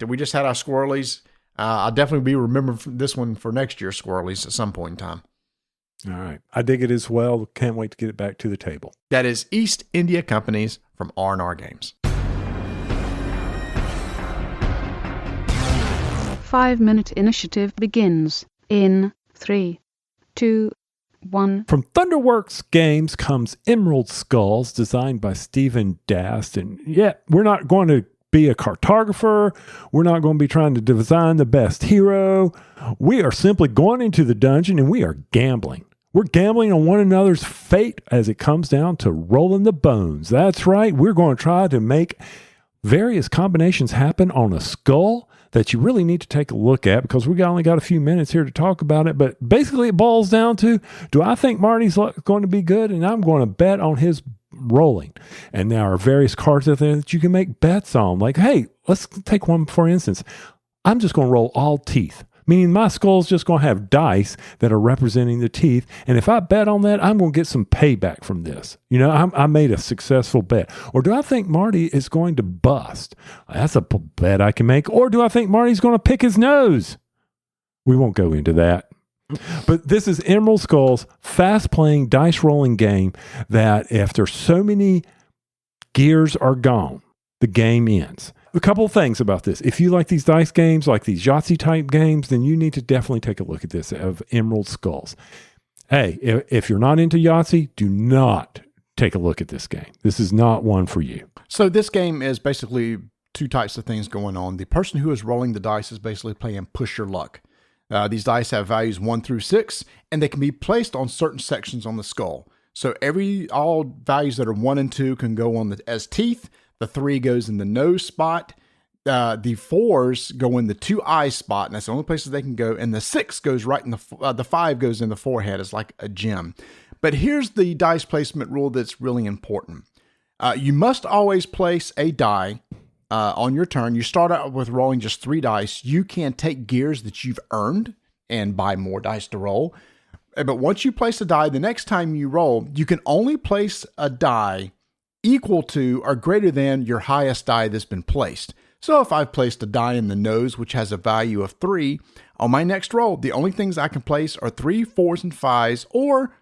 We just had our Squirrelies. I'll definitely be remembering this one for next year's Squirrelies at some point in time. All right. I dig it as well. Can't wait to get it back to the table. That is East India Companies from R&R Games. 5-minute initiative begins in 3, 2, 1. From Thunderworks Games comes Emerald Skulls, designed by Stephen Dast. And we're not going to be a cartographer. We're not going to be trying to design the best hero. We are simply going into the dungeon and we are gambling. We're gambling on one another's fate as it comes down to rolling the bones. That's right. We're going to try to make various combinations happen on a skull that you really need to take a look at because we only got a few minutes here to talk about it. But basically it boils down to, do I think Marty's going to be good? And I'm going to bet on his rolling. And there are various cards out there that you can make bets on. Like, hey, let's take one for instance. I'm just going to roll all teeth. Meaning my skull's just going to have dice that are representing the teeth. And if I bet on that, I'm going to get some payback from this. I made a successful bet. Or do I think Marty is going to bust? That's a bet I can make. Or do I think Marty's going to pick his nose? We won't go into that. But this is Emerald Skull's fast-playing dice rolling game that after so many gears are gone, the game ends. A couple of things about this. If you like these dice games, like these Yahtzee type games, then you need to definitely take a look at this of Emerald Skulls. Hey, if you're not into Yahtzee, do not take a look at this game. This is not one for you. So this game is basically 2 types of things going on. The person who is rolling the dice is basically playing push your luck. These dice have values 1 through 6, and they can be placed on certain sections on the skull. So all values that are 1 and 2 can go on as teeth. The 3 goes in the nose spot. The 4s go in the 2 eye spot, and that's the only places they can go. And the 6 goes right in the 5 goes in the forehead. It's like a gem. But here's the dice placement rule that's really important. You must always place a die on your turn. You start out with rolling just 3 dice. You can take gears that you've earned and buy more dice to roll. But once you place a die, the next time you roll, you can only place a die equal to or greater than your highest die that's been placed. So if I've placed a die in the nose, which has a value of 3, on my next roll, the only things I can place are 3, 4s, and 5s, or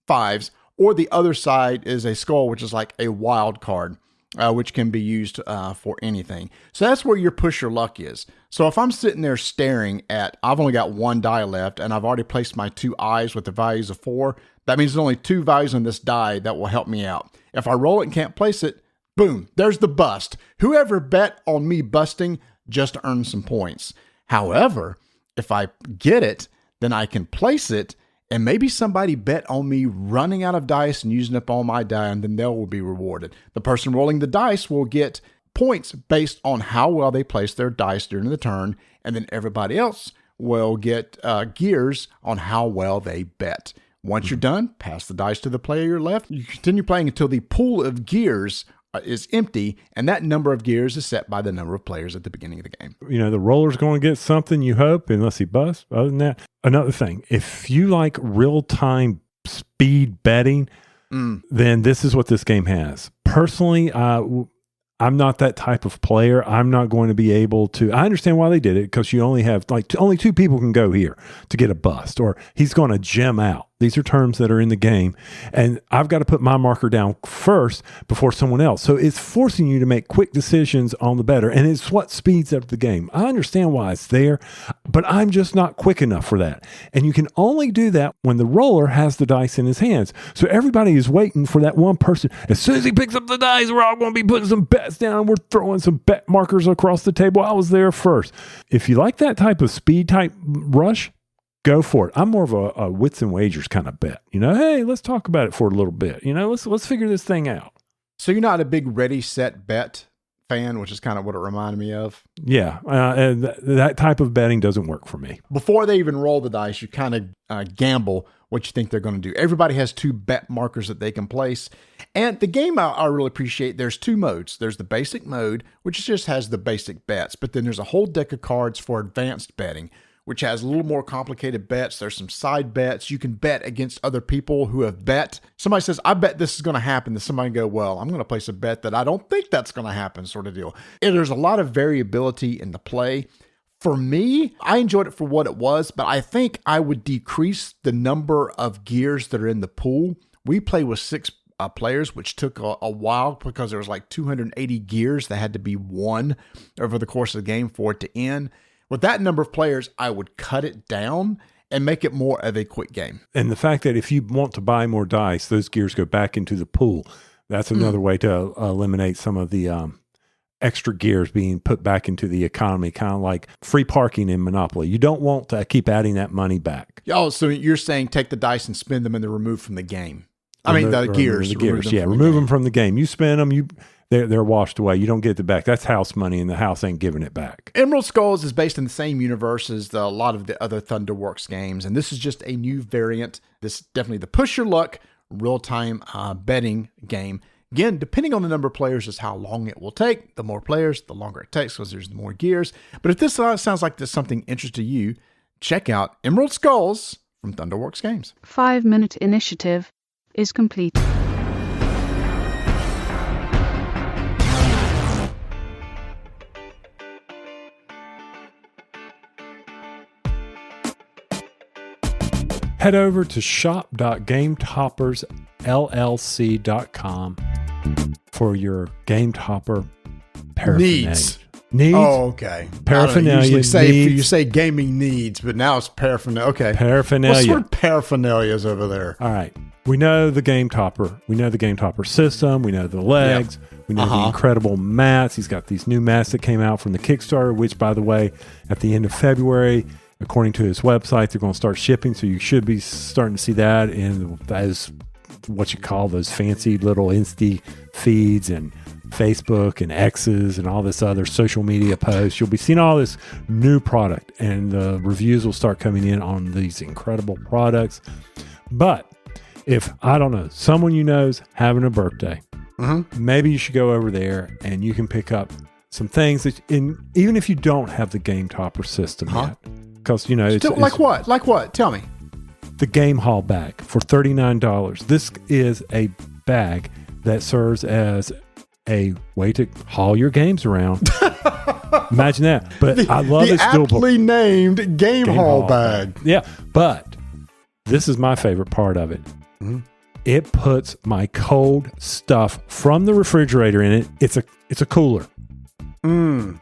5s, or the other side is a skull, which is like a wild card, which can be used for anything. So that's where your push your luck is. So if I'm sitting there staring at, I've only got 1 die left, and I've already placed my 2 eyes with the values of 4, that means there's only 2 values on this die that will help me out. If I roll it and can't place it, boom, there's the bust. Whoever bet on me busting just earned some points. However, if I get it, then I can place it, and maybe somebody bet on me running out of dice and using up all my die, and then they will be rewarded. The person rolling the dice will get points based on how well they place their dice during the turn, and then everybody else will get gears on how well they bet. Once you're done, pass the dice to the player you're left. You continue playing until the pool of gears is empty, and that number of gears is set by the number of players at the beginning of the game. You know, the roller's going to get something, you hope, unless he busts. Other than that, another thing, if you like real-time speed betting, then this is what this game has. Personally, I'm not that type of player. I'm not going to be able to. I understand why they did it, because you only have only 2 people can go here to get a bust, or he's going to gem out. These are terms that are in the game, and I've got to put my marker down first before someone else. So it's forcing you to make quick decisions on the better, and it's what speeds up the game. I understand why it's there, but I'm just not quick enough for that. And you can only do that when the roller has the dice in his hands. So everybody is waiting for that one person. As soon as he picks up the dice, we're all going to be putting some bets down. We're throwing some bet markers across the table. I was there first. If you like that type of speed type rush, go for it. I'm more of a wits and wagers kind of bet. You know, hey, let's talk about it for a little bit. You know, let's figure this thing out. So you're not a big ready, set, bet fan, which is kind of what it reminded me of. Yeah, and that type of betting doesn't work for me. Before they even roll the dice, you kind of gamble what you think they're going to do. Everybody has 2 bet markers that they can place. And the game I really appreciate, there's 2 modes. There's the basic mode, which just has the basic bets, but then there's a whole deck of cards for advanced betting, which has a little more complicated bets. There's some side bets. You can bet against other people who have bet. Somebody says, I bet this is going to happen. Then somebody go, well, I'm going to place a bet that I don't think that's going to happen, sort of deal. And there's a lot of variability in the play. For me, I enjoyed it for what it was, but I think I would decrease the number of gears that are in the pool. We play with 6 players, which took a while because there was like 280 gears that had to be won over the course of the game for it to end. With that number of players, I would cut it down and make it more of a quick game. And the fact that if you want to buy more dice, those gears go back into the pool. That's another way to eliminate some of the extra gears being put back into the economy, kind of like free parking in Monopoly. You don't want to keep adding that money back. Oh, so you're saying take the dice and spend them and they're removed from the game. The gears. The gears, remove them from the game. You spend them, they're washed away. You don't get it back. That's house money, and the house ain't giving it back. Emerald Skulls is based in the same universe as a lot of the other Thunderworks games, and this is just a new variant. This is definitely the push your luck real-time betting game. Again, depending on the number of players is how long it will take. The more players, the longer it takes because there's more gears. But if this sounds like there's something interesting to you, check out Emerald Skulls from Thunderworks Games. 5-minute initiative is complete. Head over to shop.gametoppersllc.com for your Game Topper paraphernalia. Needs. Oh, okay. Paraphernalia. You say gaming needs, but now it's paraphernalia. Okay. Paraphernalia. What sort of paraphernalia is over there? All right. We know the Game Topper. We know the Game Topper system. We know the legs. Yep. We know the incredible mats. He's got these new mats that came out from the Kickstarter, which, by the way, at the end of February, according to his website, they're going to start shipping. So you should be starting to see that in those, what you call those fancy little Insta feeds and Facebook and X's and all this other social media posts. You'll be seeing all this new product, and the reviews will start coming in on these incredible products. But if, I don't know, someone you know is having a birthday, maybe you should go over there and you can pick up some things that, even if you don't have the Game Topper system yet, because it's like what? Like what? Tell me. The Game Haul bag for $39. This is a bag that serves as a way to haul your games around. Imagine that. But I love this aptly named Game Haul bag. Yeah, but this is my favorite part of it. It puts my cold stuff from the refrigerator in it. It's a cooler.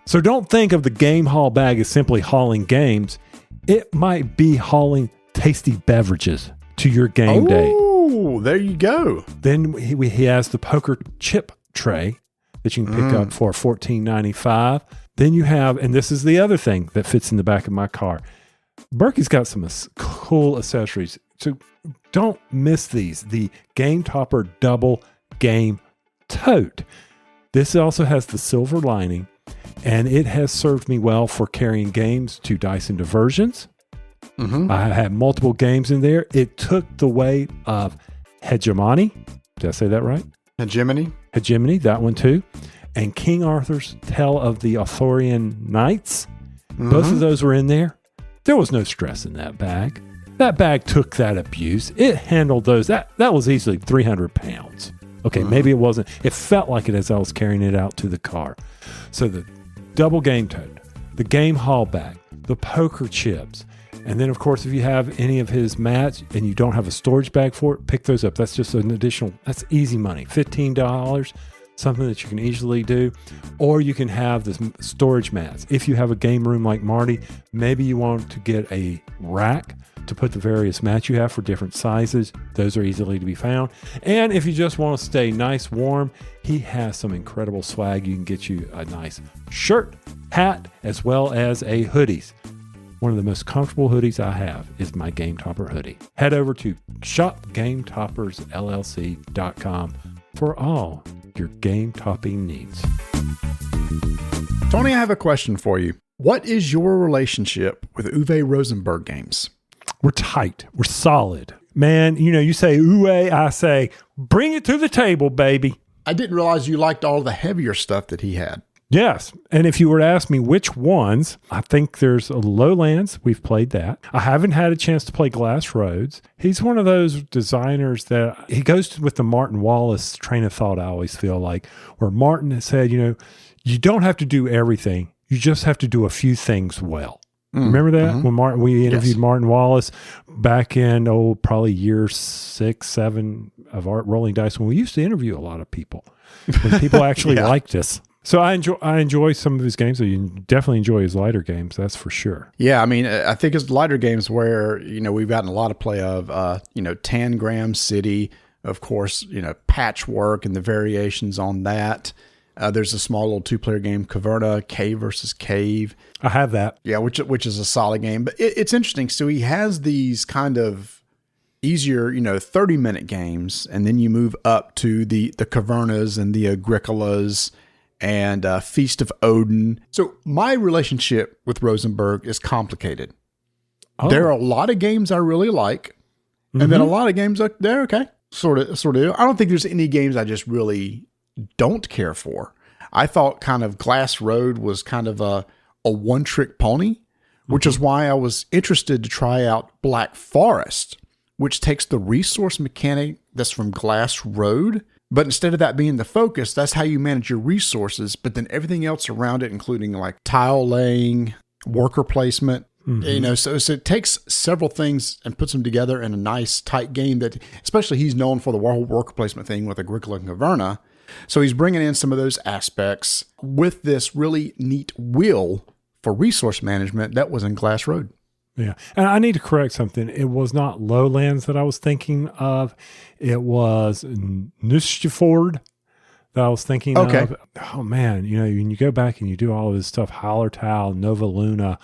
So don't think of the Game Haul bag as simply hauling games. It might be hauling tasty beverages to your game day. Oh, there you go. Then he has the poker chip tray that you can pick up for $14.95. Then you have, and this is the other thing that fits in the back of my car, Berkey's got some cool accessories. So don't miss these. The Game Topper Double Game Tote. This also has the silver lining, and it has served me well for carrying games to Dice and Diversions. I had multiple games in there. It took the weight of Hegemony. Did I say that right? Hegemony, that one too. And King Arthur's Tale of the Arthurian Knights. Both of those were in there. There was no stress in that bag. That bag took that abuse. It handled those. That was easily 300 pounds. Okay, maybe it wasn't. It felt like it as I was carrying it out to the car. So the double game tote, the game haul bag, the poker chips, and then, of course, if you have any of his mats and you don't have a storage bag for it, pick those up. That's just an additional, that's easy money. $15, something that you can easily do. Or you can have the storage mats. If you have a game room like Marty, maybe you want to get a rack to put the various mats you have for different sizes. Those are easily to be found. And if you just want to stay nice, warm, he has some incredible swag. You can get you a nice shirt, hat, as well as a hoodies. One of the most comfortable hoodies I have is my Game Topper hoodie. Head over to shopgametoppersllc.com for all your game topping needs. Tony, I have a question for you. What is your relationship with Uwe Rosenburg games? We're tight. We're solid. Man, you say Uwe, I say, bring it to the table, baby. I didn't realize you liked all the heavier stuff that he had. Yes. And if you were to ask me which ones, I think there's Lowlands. We've played that. I haven't had a chance to play Glass Roads. He's one of those designers that he goes with the Martin Wallace train of thought, I always feel like, where Martin has said, you don't have to do everything. You just have to do a few things well. Remember that? When we interviewed Martin Wallace back in, probably year 6, 7 of Art Rolling Dice, when we used to interview a lot of people, when people actually liked us. So I enjoy some of his games. So you definitely enjoy his lighter games, that's for sure. Yeah, I mean, I think his lighter games where, we've gotten a lot of play of, Tangram City, of course, Patchwork and the variations on that. There's a small little 2-player game, Caverna, Cave versus Cave. I have that. Yeah, which is a solid game. But it's interesting. So he has these kind of easier, 30-minute games, and then you move up to the Cavernas and the Agricolas and Feast of Odin. So my relationship with Rosenburg is complicated. Oh. There are a lot of games I really like, and then a lot of games they're okay. Sort of. I don't think there's any games I just really don't care for. I thought kind of Glass Road was kind of a one-trick pony, which is why I was interested to try out Black Forest, which takes the resource mechanic that's from Glass Road, but instead of that being the focus, that's how you manage your resources, but then everything else around it, including like tile laying, worker placement, so it takes several things and puts them together in a nice tight game that, especially he's known for the worker placement thing with Agricola and Caverna. So he's bringing in some of those aspects with this really neat wheel for resource management that was in Glass Road. Yeah. And I need to correct something. It was not Lowlands that I was thinking of. It was Nushteford that I was thinking of. Oh, man. When you go back and you do all of this stuff, Hallertau, Nova Luna,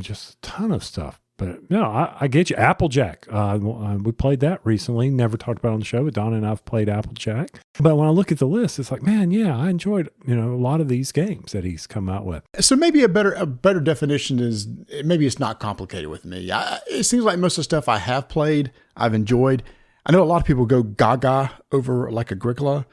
just a ton of stuff. But no, I get you. Applejack. We played that recently. Never talked about it on the show, but Donna and I've played Applejack. But when I look at the list, it's like, man, yeah, I enjoyed a lot of these games that he's come out with. So maybe a better definition is maybe it's not complicated with me. It seems like most of the stuff I have played, I've enjoyed. I know a lot of people go gaga over like Agricola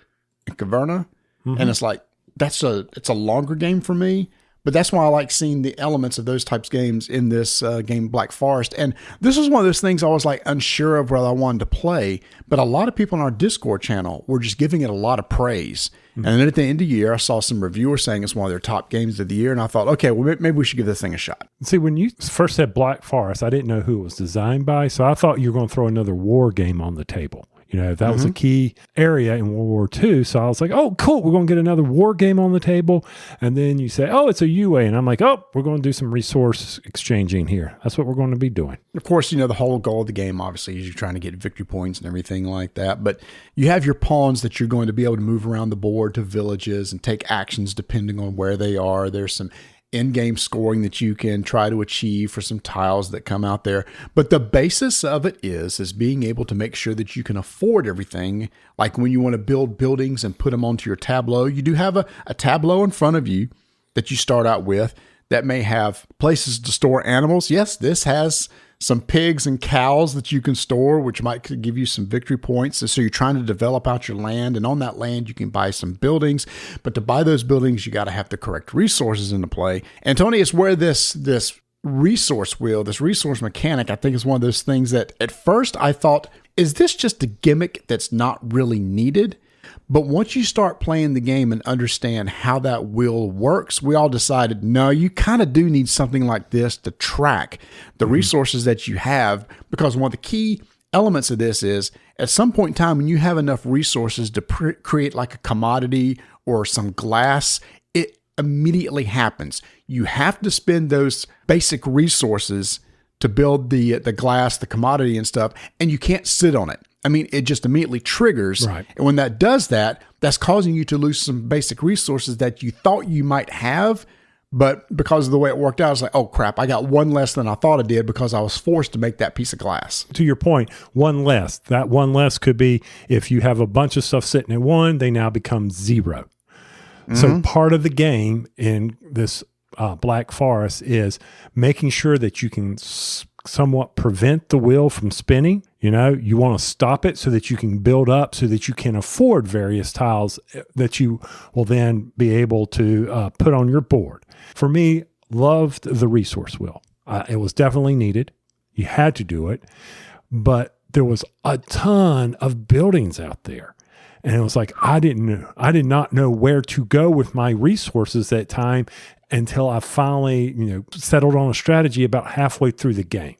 and Caverna, and it's like it's a longer game for me. But that's why I like seeing the elements of those types of games in this game, Black Forest. And this was one of those things I was like unsure of whether I wanted to play. But a lot of people on our Discord channel were just giving it a lot of praise. And then at the end of the year, I saw some reviewers saying it's one of their top games of the year. And I thought, okay, well, maybe we should give this thing a shot. See, when you first said Black Forest, I didn't know who it was designed by. So I thought you were going to throw another war game on the table. That was a key area in World War II. So I was like, oh, cool. We're going to get another war game on the table. And then you say, oh, it's a UA. And I'm like, oh, we're going to do some resource exchanging here. That's what we're going to be doing. Of course, the whole goal of the game, obviously, is you're trying to get victory points and everything like that. But you have your pawns that you're going to be able to move around the board to villages and take actions depending on where they are. There's some in-game scoring that you can try to achieve for some tiles that come out there. But the basis of it is being able to make sure that you can afford everything. Like when you want to build buildings and put them onto your tableau, you do have a tableau in front of you that you start out with that may have places to store animals. Yes, this has some pigs and cows that you can store, which might give you some victory points. And so you're trying to develop out your land, and on that land you can buy some buildings. But to buy those buildings, you got to have the correct resources into play. And Tony, it's where this resource wheel, this resource mechanic, I think is one of those things that at first I thought, is this just a gimmick that's not really needed? But once you start playing the game and understand how that wheel works, we all decided, no, you kind of do need something like this to track the resources that you have, because one of the key elements of this is at some point in time when you have enough resources to create like a commodity or some glass, it immediately happens. You have to spend those basic resources to build the glass, the commodity and stuff, and you can't sit on it. I mean, it just immediately triggers. Right. And when that does that, that's causing you to lose some basic resources that you thought you might have. But because of the way it worked out, it's like, oh, crap, I got one less than I thought I did because I was forced to make that piece of glass. To your point, one less. That one less could be if you have a bunch of stuff sitting at 1, they now become 0. So part of the game in this Black Forest is making sure that you can somewhat prevent the wheel from spinning. You want to stop it so that you can build up, so that you can afford various tiles that you will then be able to put on your board. For me, loved the resource wheel. It was definitely needed. You had to do it, but there was a ton of buildings out there. And it was like, I did not know where to go with my resources that time until I finally, settled on a strategy about halfway through the game.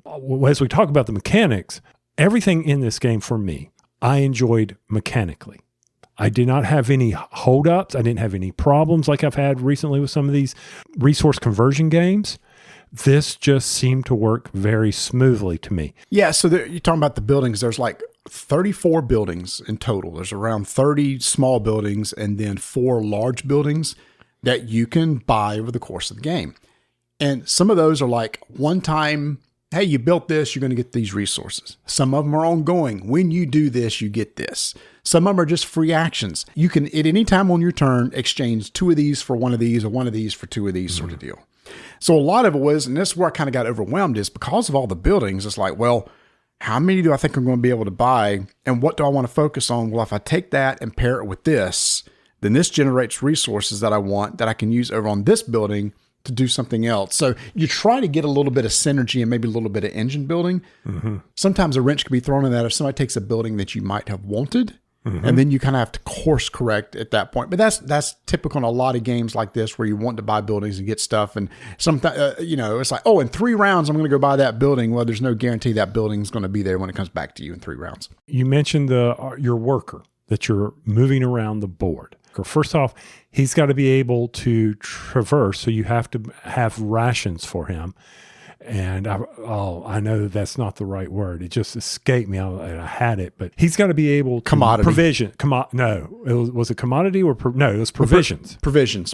As we talk about the mechanics, everything in this game for me, I enjoyed mechanically. I did not have any holdups. I didn't have any problems like I've had recently with some of these resource conversion games. This just seemed to work very smoothly to me. Yeah, so you're talking about the buildings. There's like 34 buildings in total. There's around 30 small buildings and then 4 large buildings that you can buy over the course of the game. And some of those are like one time, hey, you built this, you're going to get these resources. Some of them are ongoing. When you do this, you get this. Some of them are just free actions. You can, at any time on your turn, exchange 2 of these for 1 of these or 1 of these for 2 of these sort of deal. So a lot of it was, and this is where I kind of got overwhelmed, is because of all the buildings, it's like, well, how many do I think I'm going to be able to buy? And what do I want to focus on? Well, if I take that and pair it with this, then this generates resources that I want that I can use over on this building to do something else. So you try to get a little bit of synergy and maybe a little bit of engine building. Sometimes a wrench can be thrown in that if somebody takes a building that you might have wanted, and then you kind of have to course correct at that point. But that's typical in a lot of games like this where you want to buy buildings and get stuff. And sometimes, it's like, oh, in 3 rounds, I'm going to go buy that building. Well, there's no guarantee that building is going to be there when it comes back to you in 3 rounds. You mentioned your worker that you're moving around the board. First off, he's got to be able to traverse, so you have to have rations for him. And I know that's not the right word. It just escaped me. I had it, but he's got to be able to Commodity. provision. No, was it commodity or no? It was provisions. Provisions.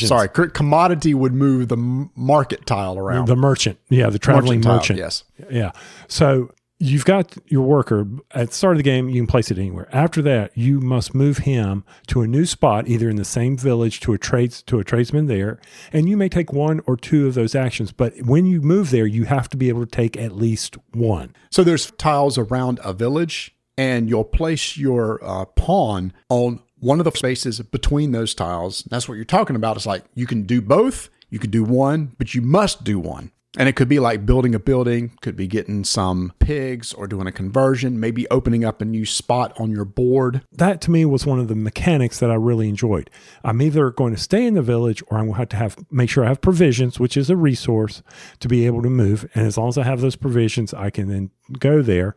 Sorry, commodity would move the market tile around. The merchant, the traveling merchant. Yes, yeah. So you've got your worker at the start of the game. You can place it anywhere. After that, you must move him to a new spot, either in the same village to a tradesman there, and you may take one or two of those actions. But when you move there, you have to be able to take at least one. So there's tiles around a village, and you'll place your pawn on one of the spaces between those tiles. That's what you're talking about. It's like you can do both, you could do one, but you must do one. And it could be like building a building, could be getting some pigs or doing a conversion, maybe opening up a new spot on your board. That to me was one of the mechanics that I really enjoyed. I'm either going to stay in the village or I'm going to have to make sure I have provisions, which is a resource to be able to move. And as long as I have those provisions, I can then go there.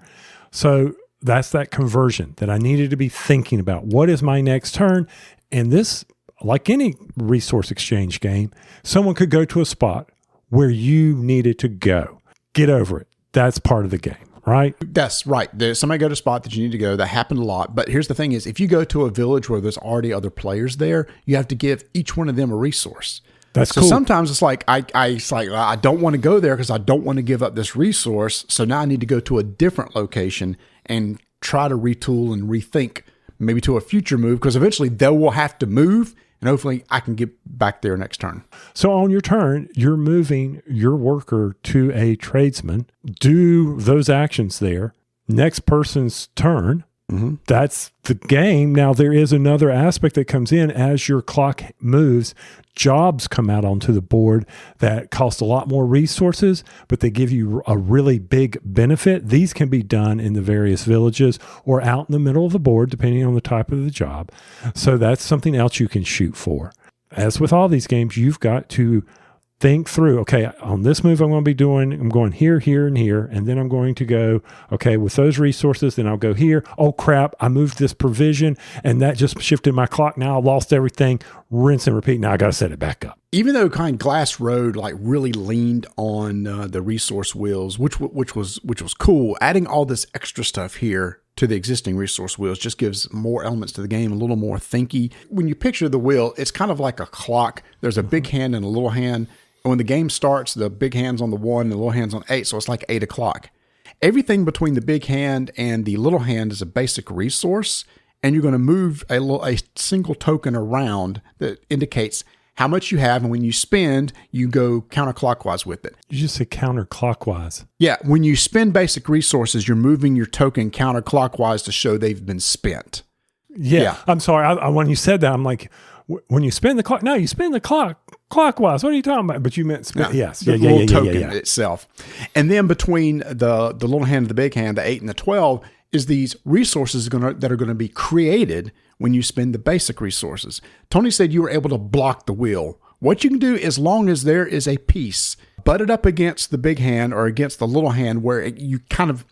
So that's that conversion that I needed to be thinking about. What is my next turn? And this, like any resource exchange game, someone could go to a spot where you needed to go. Get over it. That's part of the game, right? That's right. There's somebody go to a spot that you need to go. That happened a lot. But here's the thing is, if you go to a village where there's already other players there, you have to give each one of them a resource. That's so cool. Sometimes it's like, I don't want to go there because I don't want to give up this resource. So now I need to go to a different location and try to retool and rethink maybe to a future move, because eventually they will have to move. And hopefully I can get back there next turn. So on your turn, you're moving your worker to a tradesman. Do those actions there. Next person's turn. Mm-hmm. That's the game. Now, there is another aspect that comes in as your clock moves. Jobs come out onto the board that cost a lot more resources, but they give you a really big benefit. These can be done in the various villages or out in the middle of the board, depending on the type of the job. So that's something else you can shoot for. As with all these games, you've got to think through, okay, on this move I'm going here, here, and here, and then I'm going to go, okay, with those resources, then I'll go here. Oh, crap, I moved this provision, and that just shifted my clock. Now I lost everything. Rinse and repeat. Now I got to set it back up. Even though kind of Glass Road like really leaned on the resource wheels, which was cool, adding all this extra stuff here to the existing resource wheels just gives more elements to the game, a little more thinky. When you picture the wheel, it's kind of like a clock. There's a big hand and a little hand. And when the game starts, the big hand's on the 1 and the little hand's on 8, so it's like 8 o'clock. Everything between the big hand and the little hand is a basic resource, and you're going to move a single token around that indicates how much you have, and when you spend, you go counterclockwise with it. You just said counterclockwise. Yeah, when you spend basic resources, you're moving your token counterclockwise to show they've been spent. Yeah. I'm sorry. I when you said that, I'm like, when you spin the clock, no, you spin the clock clockwise. What are you talking about? But you meant spin. No, yes. The little token itself. And then between the little hand and the big hand, the 8 and the 12, is these resources that are going to be created when you spend the basic resources. Tony said you were able to block the wheel. What you can do, as long as there is a piece butted up against the big hand or against the little hand where you kind of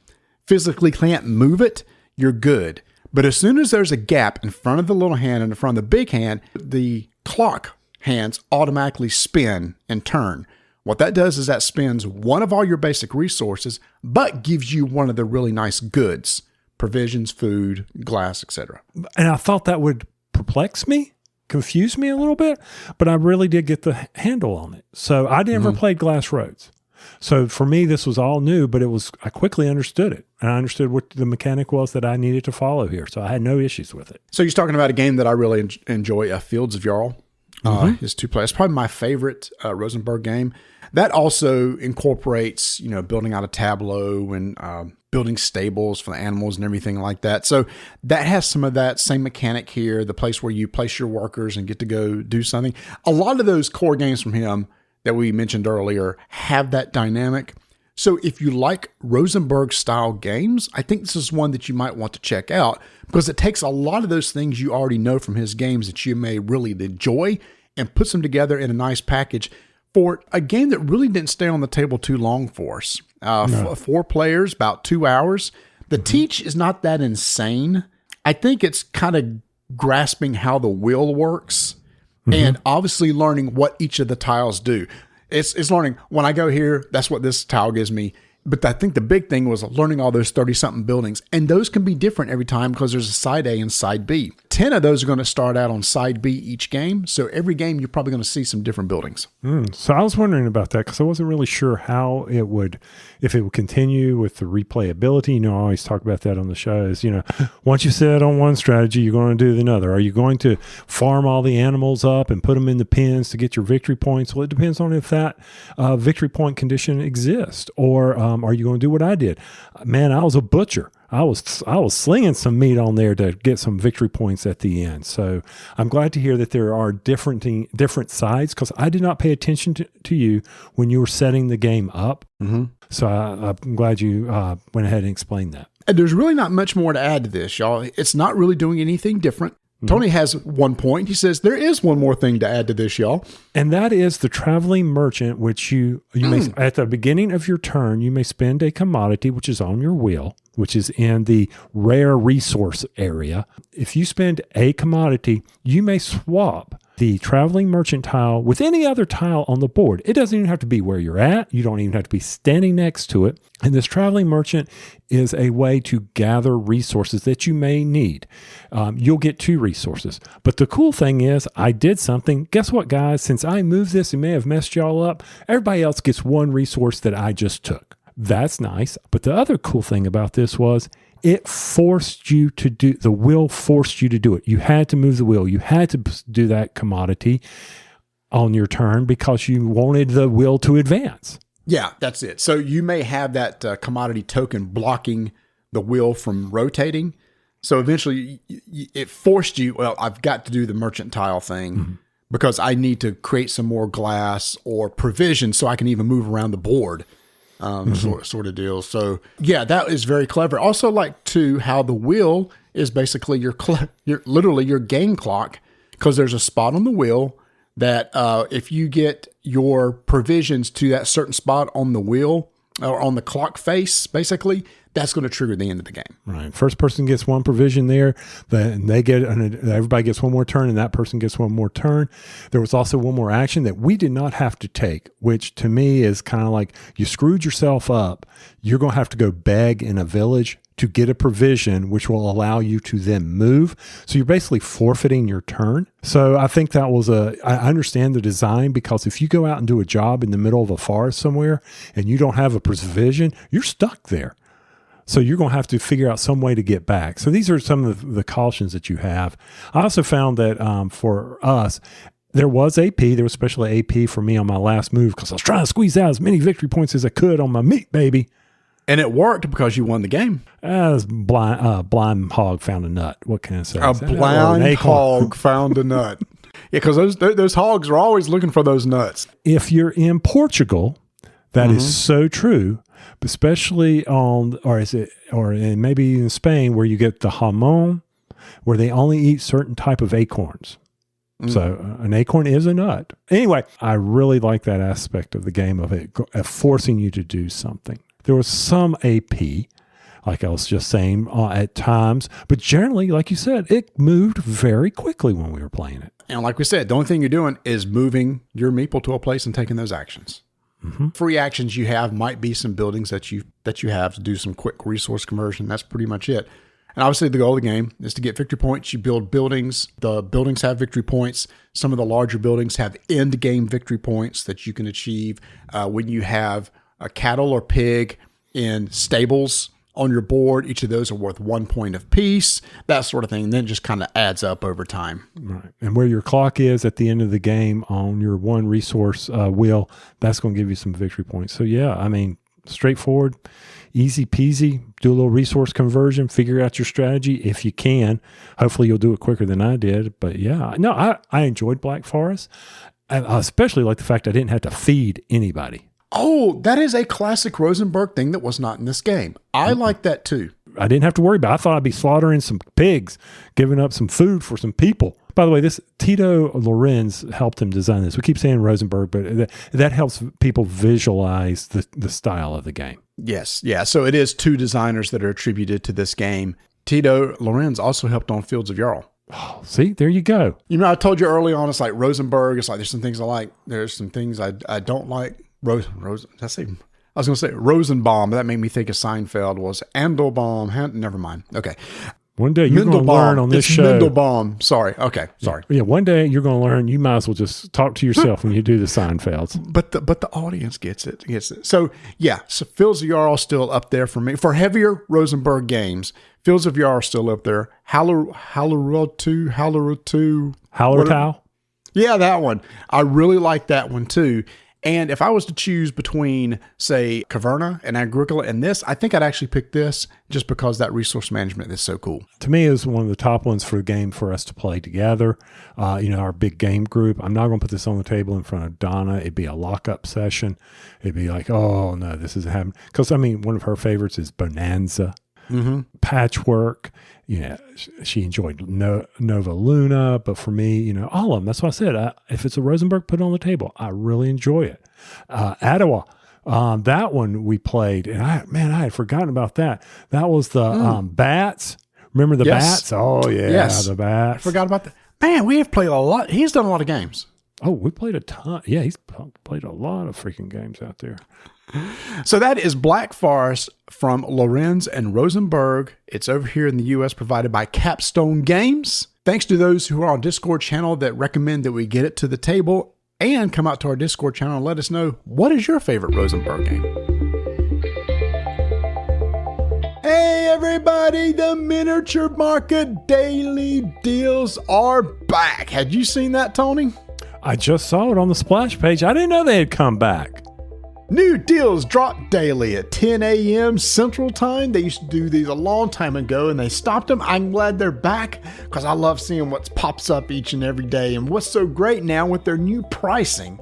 physically can't move it, you're good. But as soon as there's a gap in front of the little hand and in front of the big hand, the clock hands automatically spin and turn. What that does is that spins one of all your basic resources, but gives you one of the really nice goods, provisions, food, glass, etc. And I thought that would perplex me, confuse me a little bit, but I really did get the handle on it. So I never played Glass Roads. So for me, this was all new, but I quickly understood it. And I understood what the mechanic was that I needed to follow here. So I had no issues with it. So you're talking about a game that I really enjoy, Fields of Jarl. Is 2 players. It's probably my favorite Rosenburg game. That also incorporates, building out a tableau and building stables for the animals and everything like that. So that has some of that same mechanic here, the place where you place your workers and get to go do something. A lot of those core games from him that we mentioned earlier have that dynamic. So if you like Rosenburg style games, I think this is one that you might want to check out because it takes a lot of those things you already know from his games that you may really enjoy and puts them together in a nice package for a game that really didn't stay on the table too long for us. 4 players, about 2 hours. The teach is not that insane. I think it's kind of grasping how the wheel works and obviously learning what each of the tiles do. It's learning. When I go here, that's what this tile gives me. But I think the big thing was learning all those 30-something buildings. And those can be different every time because there's a side A and side B. 10 of those are going to start out on side B each game. So every game, you're probably going to see some different buildings. So I was wondering about that because I wasn't really sure how it would, if it would continue with the replayability. You know, I always talk about that on the show is, you know, once you set on one strategy, you're going to do another. Are you going to farm all the animals up and put them in the pens to get your victory points? Well, it depends on if that victory point condition exists. Or are you going to do what I did? Man, I was a butcher. I was slinging some meat on there to get some victory points at the end. So I'm glad to hear that there are different sides because I did not pay attention to you when you were setting the game up. Mm-hmm. So I'm glad you went ahead and explained that. And there's really not much more to add to this, y'all. It's not really doing anything different. Tony has 1 point. He says there is one more thing to add to this, y'all. And that is the traveling merchant, which you may, at the beginning of your turn, you may spend a commodity, which is on your wheel, which is in the rare resource area. If you spend a commodity, you may swap the traveling merchant tile with any other tile on the board. It doesn't even have to be where you're at. You don't even have to be standing next to it. And this traveling merchant is a way to gather resources that you may need. You'll get 2 resources. But the cool thing is I did something. Guess what, guys? Since I moved this, it may have messed y'all up. Everybody else gets 1 resource that I just took. That's nice. But the other cool thing about this was it forced you to do, the wheel forced you to do it. You had to move the wheel. You had to do that commodity on your turn because you wanted the wheel to advance. Yeah, that's it. So you may have that commodity token blocking the wheel from rotating. So eventually it forced you, well, I've got to do the merchant tile thing because I need to create some more glass or provision so I can even move around the board. Sort of deal. So yeah, that is very clever. Also like too, how the wheel is basically your literally your game clock, because there's a spot on the wheel that if you get your provisions to that certain spot on the wheel or on the clock face, basically, that's going to trigger the end of the game. Right. First person gets 1 provision there. Then everybody gets 1 more turn, and that person gets 1 more turn. There was also 1 more action that we did not have to take, which to me is kind of like you screwed yourself up. You're going to have to go beg in a village to get a provision, which will allow you to then move. So you're basically forfeiting your turn. So I think that was I understand the design, because if you go out and do a job in the middle of a forest somewhere and you don't have a provision, you're stuck there. So you're going to have to figure out some way to get back. So these are some of the cautions that you have. I also found that for us, there was AP. There was especially AP for me on my last move because I was trying to squeeze out as many victory points as I could on my meat, baby. And it worked because you won the game. Blind hog found a nut. What can I say? A blind hog found a nut. Yeah, because those hogs are always looking for those nuts. If you're in Portugal, that is so true. Especially maybe in Spain, where you get the jamón, where they only eat certain type of acorns. So an acorn is a nut. Anyway, I really like that aspect of the game of forcing you to do something. There was some AP, like I was just saying, at times, but generally, like you said, it moved very quickly when we were playing it. And like we said, the only thing you're doing is moving your meeple to a place and taking those actions. Free actions you have might be some buildings that you have to do some quick resource conversion. That's pretty much it. And obviously the goal of the game is to get victory points. You build buildings. The buildings have victory points. Some of the larger buildings have end game victory points that you can achieve when you have a cattle or pig in stables on your board. Each of those are worth 1 point apiece, that sort of thing. And then it just kind of adds up over time. Right. And where your clock is at the end of the game on your 1 resource wheel, that's going to give you some victory points. So yeah, I mean, straightforward, easy peasy, do a little resource conversion, figure out your strategy if you can. Hopefully you'll do it quicker than I did. But yeah, no, I enjoyed Black Forest. I especially like the fact I didn't have to feed anybody. Oh, that is a classic Rosenburg thing that was not in this game. I like that too. I didn't have to worry about it. I thought I'd be slaughtering some pigs, giving up some food for some people. By the way, this Tito Lorenz helped him design this. We keep saying Rosenburg, but that helps people visualize the style of the game. Yes. Yeah. So it is 2 designers that are attributed to this game. Tito Lorenz also helped on Fields of Jarl. Oh, see, there you go. You know, I told you early on, it's like Rosenburg. It's like there's some things I like. There's some things I don't like. I was going to say Rosenbaum, but that made me think of Seinfeld. Was Andelbaum. Never mind. Okay. One day you're going to learn on this it's show. Mendelbaum. Sorry. Okay. Sorry. Yeah, one day you're going to learn. You might as well just talk to yourself when you do the Seinfelds. But the audience gets it. So yeah. So Fields of Yarrow still up there for me for heavier Rosenburg games. Fields of Yarrow still up there. Hallertau. Yeah, that one. I really like that one too. And if I was to choose between, say, Caverna and Agricola and this, I think I'd actually pick this just because that resource management is so cool. To me, it's one of the top ones for a game for us to play together. Our big game group. I'm not going to put this on the table in front of Donna. It'd be a lockup session. It'd be like, oh, no, this isn't happening. Because, one of her favorites is Bonanza. Mm-hmm. Patchwork. Yeah, she enjoyed Nova Luna, but for me, all of them. That's why I said, if it's a Rosenburg, put it on the table. I really enjoy it. Ottawa, that one we played, and I had forgotten about that. That was the bats. Remember the bats? Oh yeah, the bats. I forgot about that. Man, we have played a lot. He's done a lot of games. Oh, we played a ton. Yeah, he's played a lot of freaking games out there. So that is Black Forest from Lorenz and Rosenburg. It's over here in the U.S., provided by Capstone Games. Thanks to those who are on Discord channel that recommend that we get it to the table, and come out to our Discord channel and let us know, what is your favorite Rosenburg game? Hey everybody, the Miniature Market Daily Deals are back. Had you seen that, Tony? I just saw it on the splash page. I didn't know they had come back. New deals drop daily at 10 a.m. Central Time. They used to do these a long time ago and they stopped them. I'm glad they're back because I love seeing what pops up each and every day. And what's so great now with their new pricing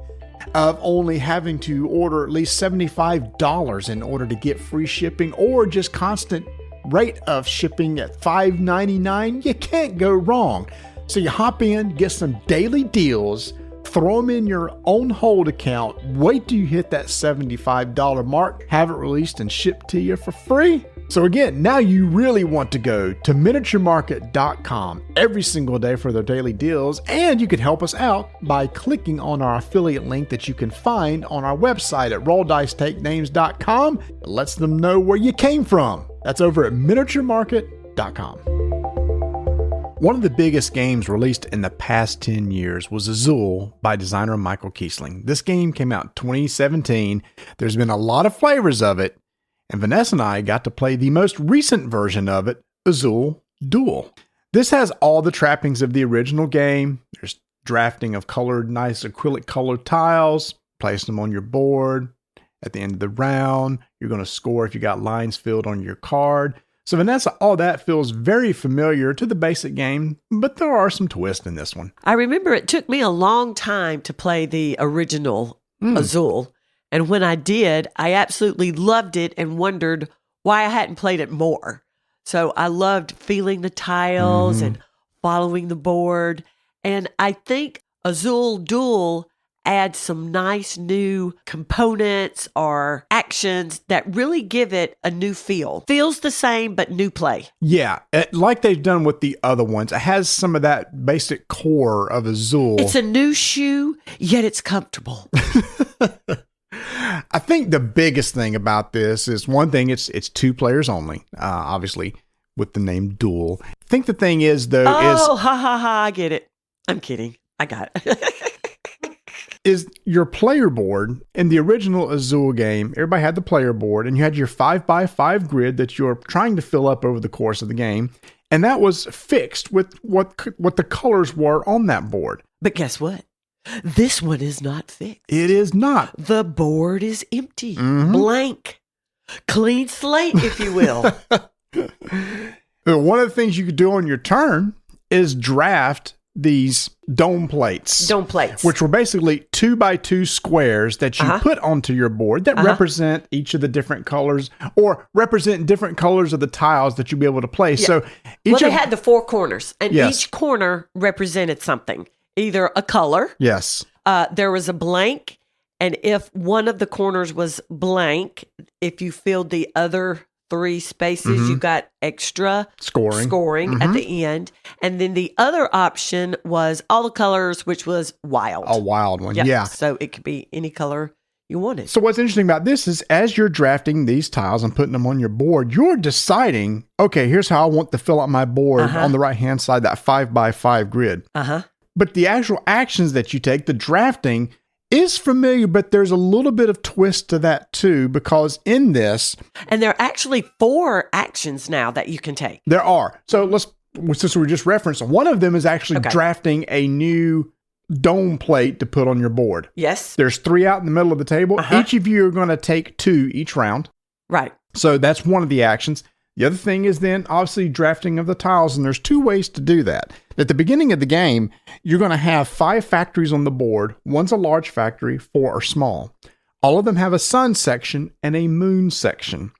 of only having to order at least $75 in order to get free shipping, or just constant rate of shipping at $5.99, you can't go wrong. So you hop in, get some daily deals, throw them in your own hold account, wait till you hit that $75 mark, have it released and shipped to you for free. So again, now you really want to go to miniaturemarket.com every single day for their daily deals, and you can help us out by clicking on our affiliate link that you can find on our website at rolldicetakenames.com. It lets them know where you came from. That's over at miniaturemarket.com. One of the biggest games released in the past 10 years was Azul by designer Michael Kiesling. This game came out in 2017. There's been a lot of flavors of it, and Vanessa and I got to play the most recent version of it, Azul Duel. This has all the trappings of the original game. There's drafting of nice acrylic colored tiles, place them on your board. At the end of the round, you're going to score if you got lines filled on your card. So Vanessa, all that feels very familiar to the basic game, but there are some twists in this one. I remember it took me a long time to play the original Azul. And when I did, I absolutely loved it and wondered why I hadn't played it more. So I loved feeling the tiles and following the board. And I think Azul Duel adds some nice new components or actions that really give it a new feel. Feels the same, but new play. Yeah, like they've done with the other ones. It has some of that basic core of Azul. It's a new shoe, yet it's comfortable. I think the biggest thing about this is, one thing, it's 2 players only, obviously, with the name Duel. I think the thing is, though, I get it. I'm kidding. I got it. is your player board. In the original Azul game, everybody had the player board, and you had your 5x5 grid that you're trying to fill up over the course of the game, and that was fixed with what the colors were on that board. But guess what? This one is not fixed. It is not. The board is empty, blank, clean slate, if you will. One of the things you could do on your turn is draft these dome plates. Which were basically 2x2 squares that you put onto your board that represent each of the different colors, or represent different colors of the tiles that you'll be able to play. Yeah. So they had the 4 corners, and each corner represented something, either a color. Yes. There was a blank, and if one of the corners was blank, if you filled the other 3 spaces, you got extra scoring at the end. And then the other option was all the colors, which was wild. A wild one, Yep. yeah. So it could be any color you wanted. So what's interesting about this is as you're drafting these tiles and putting them on your board, you're deciding, okay, here's how I want to fill out my board on the right-hand side, that 5x5 grid. But the actual actions that you take, the drafting, is familiar, but there's a little bit of twist to that too, because in this... And there are actually 4 actions now that you can take. There are. So since we just referenced, one of them is actually drafting a new dome plate to put on your board. Yes. There's 3 out in the middle of the table. Each of you are going to take 2 each round. Right. So that's one of the actions. The other thing is then obviously drafting of the tiles, and there's 2 ways to do that. At the beginning of the game, you're going to have 5 factories on the board. One's a large factory, 4 are small. All of them have a sun section and a moon section.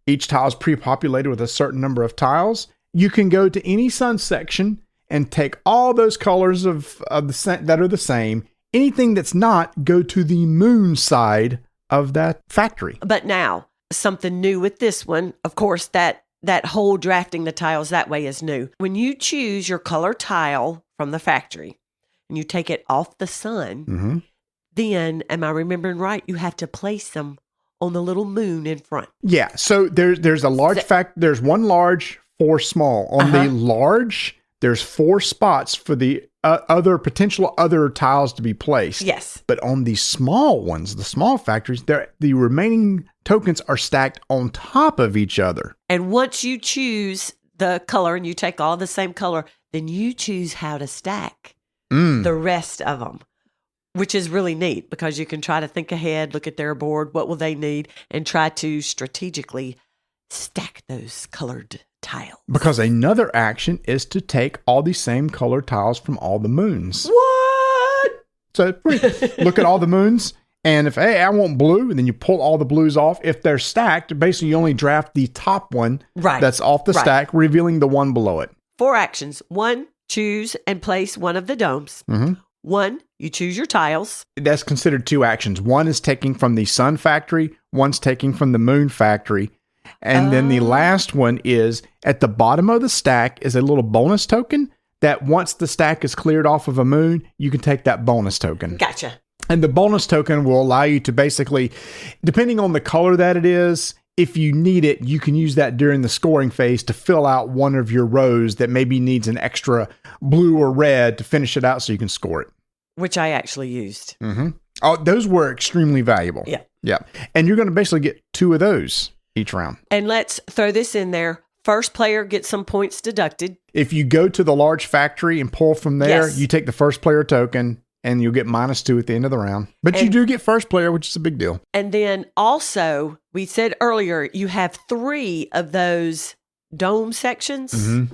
Each tile is pre-populated with a certain number of tiles. You can go to any sun section and take all those colors that are the same. Anything that's not, go to the moon side of that factory. But now, something new with this one, of course, that whole drafting the tiles that way is new. When you choose your color tile from the factory and you take it off the sun, then, am I remembering right, you have to place them on the little moon in front. Yeah. So there's a large there's 1 large, 4 small. On the large, there's 4 spots for the potential other tiles to be placed. Yes. But on the small ones, the small factories, the remaining tokens are stacked on top of each other. And once you choose the color and you take all the same color, then you choose how to stack the rest of them, which is really neat because you can try to think ahead, look at their board, what will they need, and try to strategically stack those colored tiles. Because another action is to take all the same colored tiles from all the moons. What? So look at all the moons. And if, hey, I want blue, and then you pull all the blues off. If they're stacked, basically you only draft the top one that's off the stack, revealing the one below it. 4 actions. 1, choose and place one of the domes. 1, you choose your tiles. That's considered 2 actions. 1 is taking from the sun factory. 1's taking from the moon factory. And then the last one is at the bottom of the stack is a little bonus token that once the stack is cleared off of a moon, you can take that bonus token. Gotcha. And the bonus token will allow you to basically, depending on the color that it is, if you need it, you can use that during the scoring phase to fill out one of your rows that maybe needs an extra blue or red to finish it out so you can score it. Which I actually used. Oh, those were extremely valuable. Yeah. And you're going to basically get 2 of those each round. And let's throw this in there. First player gets some points deducted. If you go to the large factory and pull from there, you take the first player token and you'll get -2 at the end of the round. But you do get first player, which is a big deal. And then also, we said earlier, you have 3 of those dome sections.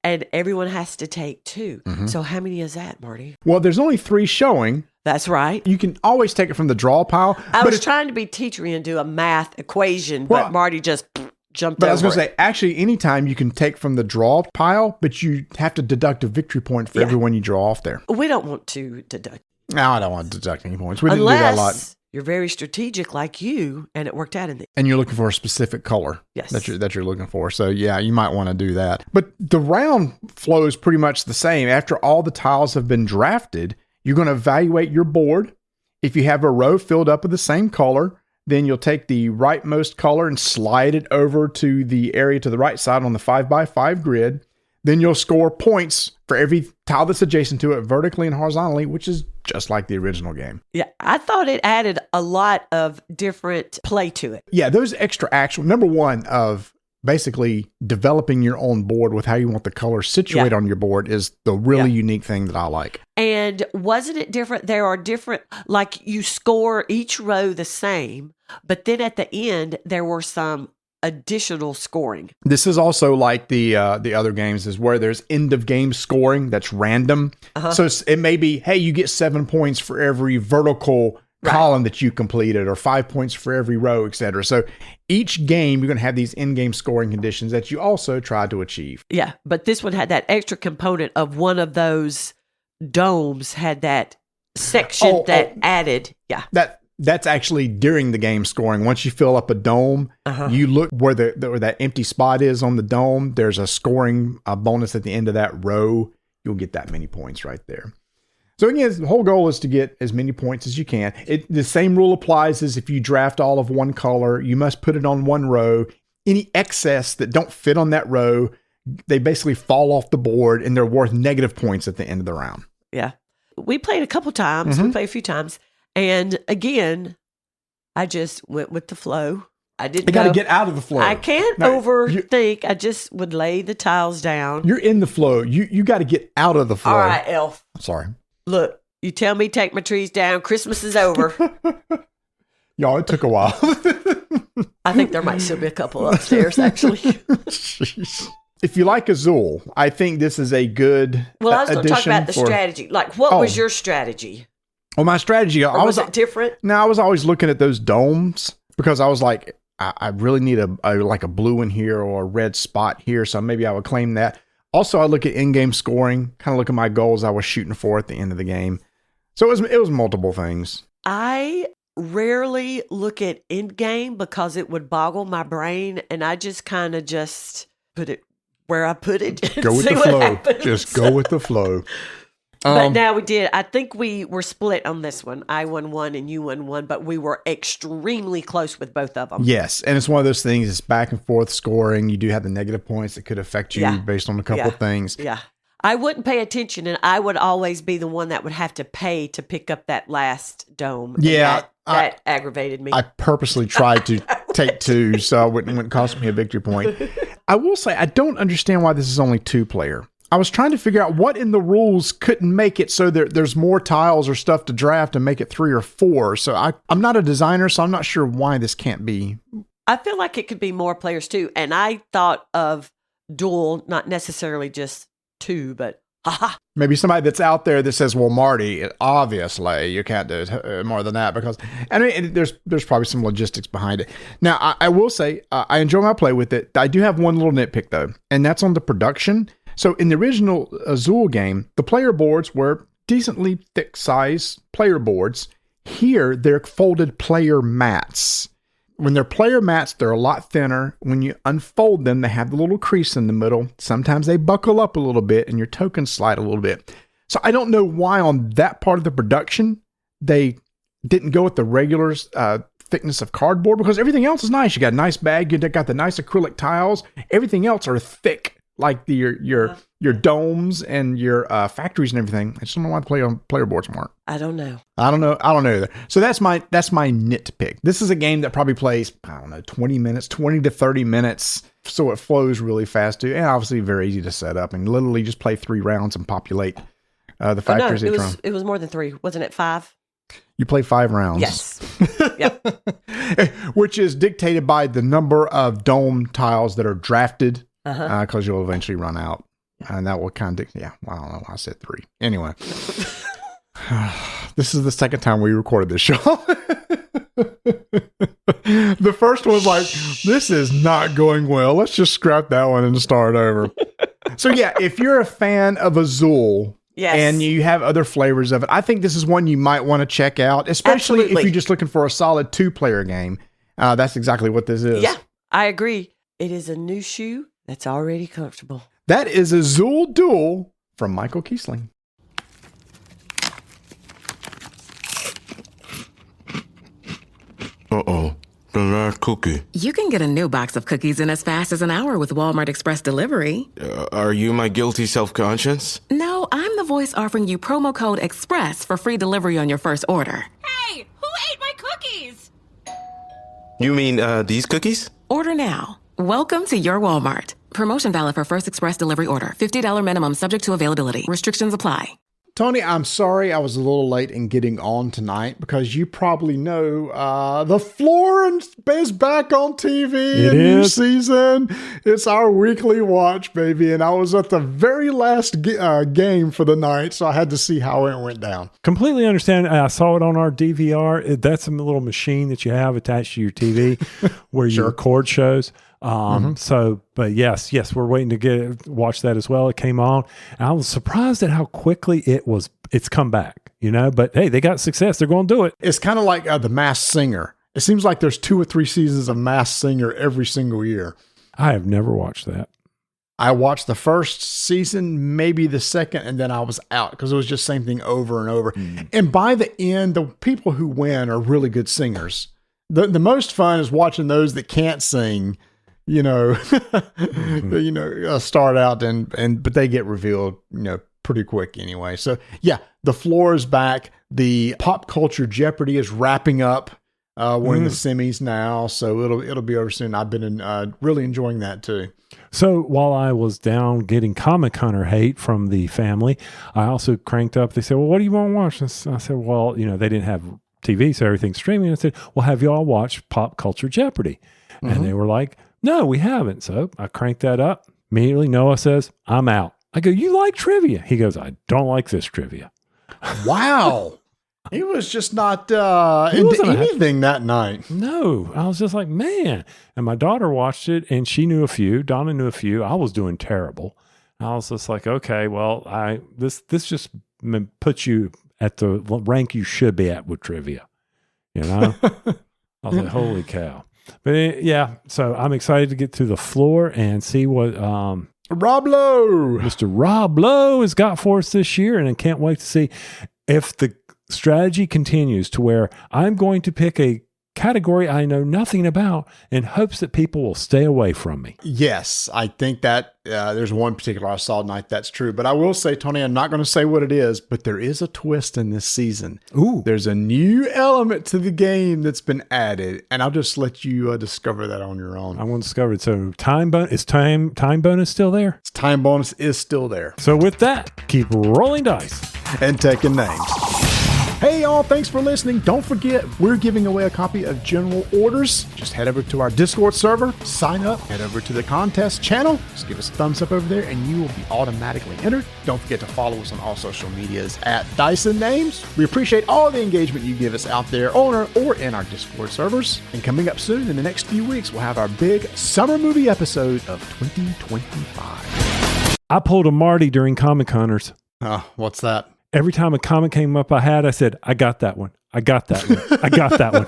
And everyone has to take 2. So how many is that, Marty? Well, there's only 3 showing. That's right. You can always take it from the draw pile. I was trying to be teachery and do a math equation, but Marty just jumped over. But I was going to say, actually, anytime you can take from the draw pile, but you have to deduct a victory point for everyone you draw off there. We don't want to deduct. No, I don't want to deduct any points. We didn't do that a lot. You're very strategic like you, and it worked out in the... And you're looking for a specific color that you're looking for. So, yeah, you might want to do that. But the round flow is pretty much the same. After all the tiles have been drafted, you're going to evaluate your board. If you have a row filled up with the same color, then you'll take the rightmost color and slide it over to the area to the right side on the 5x5 grid. Then you'll score points for every tile that's adjacent to it vertically and horizontally, which is just like the original game. Yeah, I thought it added a lot of different play to it. Yeah, those extra action. Number one of basically developing your own board with how you want the colors situated on your board is the really unique thing that I like. And wasn't it different? There are different, like you score each row the same, but then at the end, there were some additional scoring. This is also like the other games is where there's end of game scoring that's random. So it may be, hey, you get 7 points for every vertical column that you completed, or 5 points for every row, etc. So each game, you're going to have these in-game scoring conditions that you also try to achieve. Yeah, but this one had that extra component of one of those domes had that section added. Yeah. That's actually during the game scoring. Once you fill up a dome, you look where where that empty spot is on the dome. There's a scoring bonus at the end of that row. You'll get that many points right there. So again, the whole goal is to get as many points as you can. The same rule applies as if you draft all of one color. You must put it on one row. Any excess that don't fit on that row, they basically fall off the board and they're worth negative points at the end of the round. Yeah. We played a couple times. We played a few times. And again, I just went with the flow. I didn't You got to get out of the flow. I can't overthink. I just would lay the tiles down. You're in the flow. You got to get out of the flow. All right, Elf. Sorry. Look, you tell me take my trees down. Christmas is over. Y'all, it took a while. I think there might still be a couple upstairs, actually. If you like Azul, I think this is a good Well, I was going to talk about the strategy. Like, what was your strategy? Well, my strategy, was it different? No, I was always looking at those domes because I was like, I really need a blue one here or a red spot here. So maybe I would claim that. Also, I look at in-game scoring, kind of look at my goals I was shooting for at the end of the game. So it was multiple things. I rarely look at in-game because it would boggle my brain, and I just kind of just put it where I put it. Go with the flow. Just go with the flow. But now we did. I think we were split on this one. I won one and you won one, but we were extremely close with both of them. Yes. And it's one of those things, it's back and forth scoring. You do have the negative points that could affect you based on a couple of things. Yeah. I wouldn't pay attention, and I would always be the one that would have to pay to pick up that last dome. Yeah. That aggravated me. I purposely tried to take two so it wouldn't cost me a victory point. I will say, I don't understand why this is only 2-player. I was trying to figure out what in the rules couldn't make it so there's more tiles or stuff to draft and make it 3 or 4. So I'm not a designer, so I'm not sure why this can't be. I feel like it could be more players too. And I thought of duel, not necessarily just 2, but maybe somebody that's out there that says, well, Marty, obviously you can't do more than that because, I mean, there's probably some logistics behind it. Now, I will say, I enjoy my play with it. I do have one little nitpick though, and that's on the production. So in the original Azul game, the player boards were decently thick size player boards. Here, they're folded player mats. When they're player mats, they're a lot thinner. When you unfold them, they have the little crease in the middle. Sometimes they buckle up a little bit and your tokens slide a little bit. So I don't know why on that part of the production, they didn't go with the regular thickness of cardboard because everything else is nice. You got a nice bag. You got the nice acrylic tiles. Everything else are thick. Like your domes and your factories and everything. I just don't know why the player boards weren't. I don't know. I don't know either. So that's my nitpick. This is a game that probably plays, 20 to 30 minutes. So it flows really fast too. And obviously very easy to set up and literally just play 3 rounds and populate the factories. It was more than 3. Wasn't it 5? You play 5 rounds. Yes. Yep. Which is dictated by the number of dome tiles that are drafted. Because you'll eventually run out. And that will kind of, I don't know why I said 3. Anyway, this is the second time we recorded this show. The first one was like, this is not going well. Let's just scrap that one and start over. So yeah, if you're a fan of Azul, and you have other flavors of it, I think this is one you might want to check out, especially if you're just looking for a solid 2-player game. That's exactly what this is. Yeah, I agree. It is a new shoe that's already comfortable. That is Azul Duel from Michael Kiesling. Uh-oh. The last cookie. You can get a new box of cookies in as fast as an hour with Walmart Express Delivery. Are you my guilty self-conscience? No, I'm the voice offering you promo code EXPRESS for free delivery on your first order. Hey, who ate my cookies? You mean, these cookies? Order now. Welcome to your Walmart. Promotion valid for first express delivery order. $50 minimum subject to availability. Restrictions apply. Tony, I'm sorry I was a little late in getting on tonight because you probably know the floor is back on TV. New season. It's our weekly watch, baby. And I was at the very last game for the night, so I had to see how it went down. Completely understand. I saw it on our DVR. That's a little machine that you have attached to your TV where you record shows. So, but yes, we're waiting to watch that as well. It came on, and I was surprised at how quickly it's come back, but hey, they got success. They're going to do it. It's kind of like The Masked Singer. It seems like there's 2 or 3 seasons of Masked Singer every single year. I have never watched that. I watched the first season, maybe the second, and then I was out because it was just same thing over and over. And by the end, the people who win are really good singers. The most fun is watching those that can't sing, start out but they get revealed, pretty quick anyway. So yeah, the floor is back. The Pop Culture Jeopardy is wrapping up. We're in the semis now, so it'll be over soon. I've been really enjoying that too. So while I was down getting Comic Hunter hate from the family, I also cranked up. They said, "Well, what do you want to watch?" I said, "Well, they didn't have TV, so everything's streaming." I said, "Well, have you all watched Pop Culture Jeopardy?" And they were like, "No, we haven't." So I cranked that up. Immediately, Noah says, "I'm out." I go, "You like trivia?" He goes, "I don't like this trivia." Wow. He was just not into anything that night. No, I was just like, man. And my daughter watched it, and she knew a few. Donna knew a few. I was doing terrible. I was just like, okay, well, this just puts you at the rank you should be at with trivia. I was like, holy cow. But yeah, so I'm excited to get to the floor and see what Rob Lowe, Mr. Rob Lowe has got for us this year, and I can't wait to see if the strategy continues to where I'm going to pick a category I know nothing about in hopes that people will stay away from me. Yes, I think that there's one particular I saw tonight that's true. But I will say, Tony, I'm not going to say what it is, but there is a twist in this season. Ooh. There's a new element to the game that's been added, and I'll just let you discover that on your own. I won't discover it. So time bonus still there? Time bonus is still there. So with that, keep rolling dice and taking names. Hey y'all, thanks for listening. Don't forget, we're giving away a copy of General Orders. Just head over to our Discord server, sign up, head over to the contest channel, just give us a thumbs up over there, and you will be automatically entered. Don't forget to follow us on all social medias at Dyson Names. We appreciate all the engagement you give us out there or in our Discord servers. And coming up soon, in the next few weeks, we'll have our big summer movie episode of 2025. I pulled a Marty during Comic Hunters. What's that? Every time a comic came up I said, I got that one. I got that one. I got that one.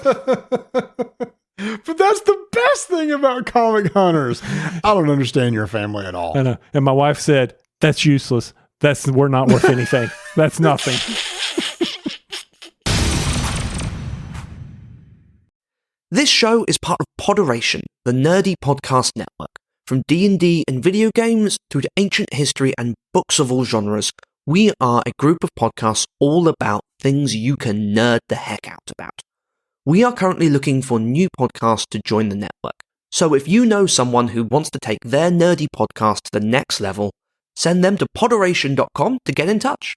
But that's the best thing about Comic Hunters. I don't understand your family at all. And my wife said, that's useless. We're not worth anything. That's nothing. This show is part of Poderation, the nerdy podcast network. From D&D and video games through to ancient history and books of all genres, we are a group of podcasts all about things you can nerd the heck out about. We are currently looking for new podcasts to join the network. So if you know someone who wants to take their nerdy podcast to the next level, send them to poderation.com to get in touch.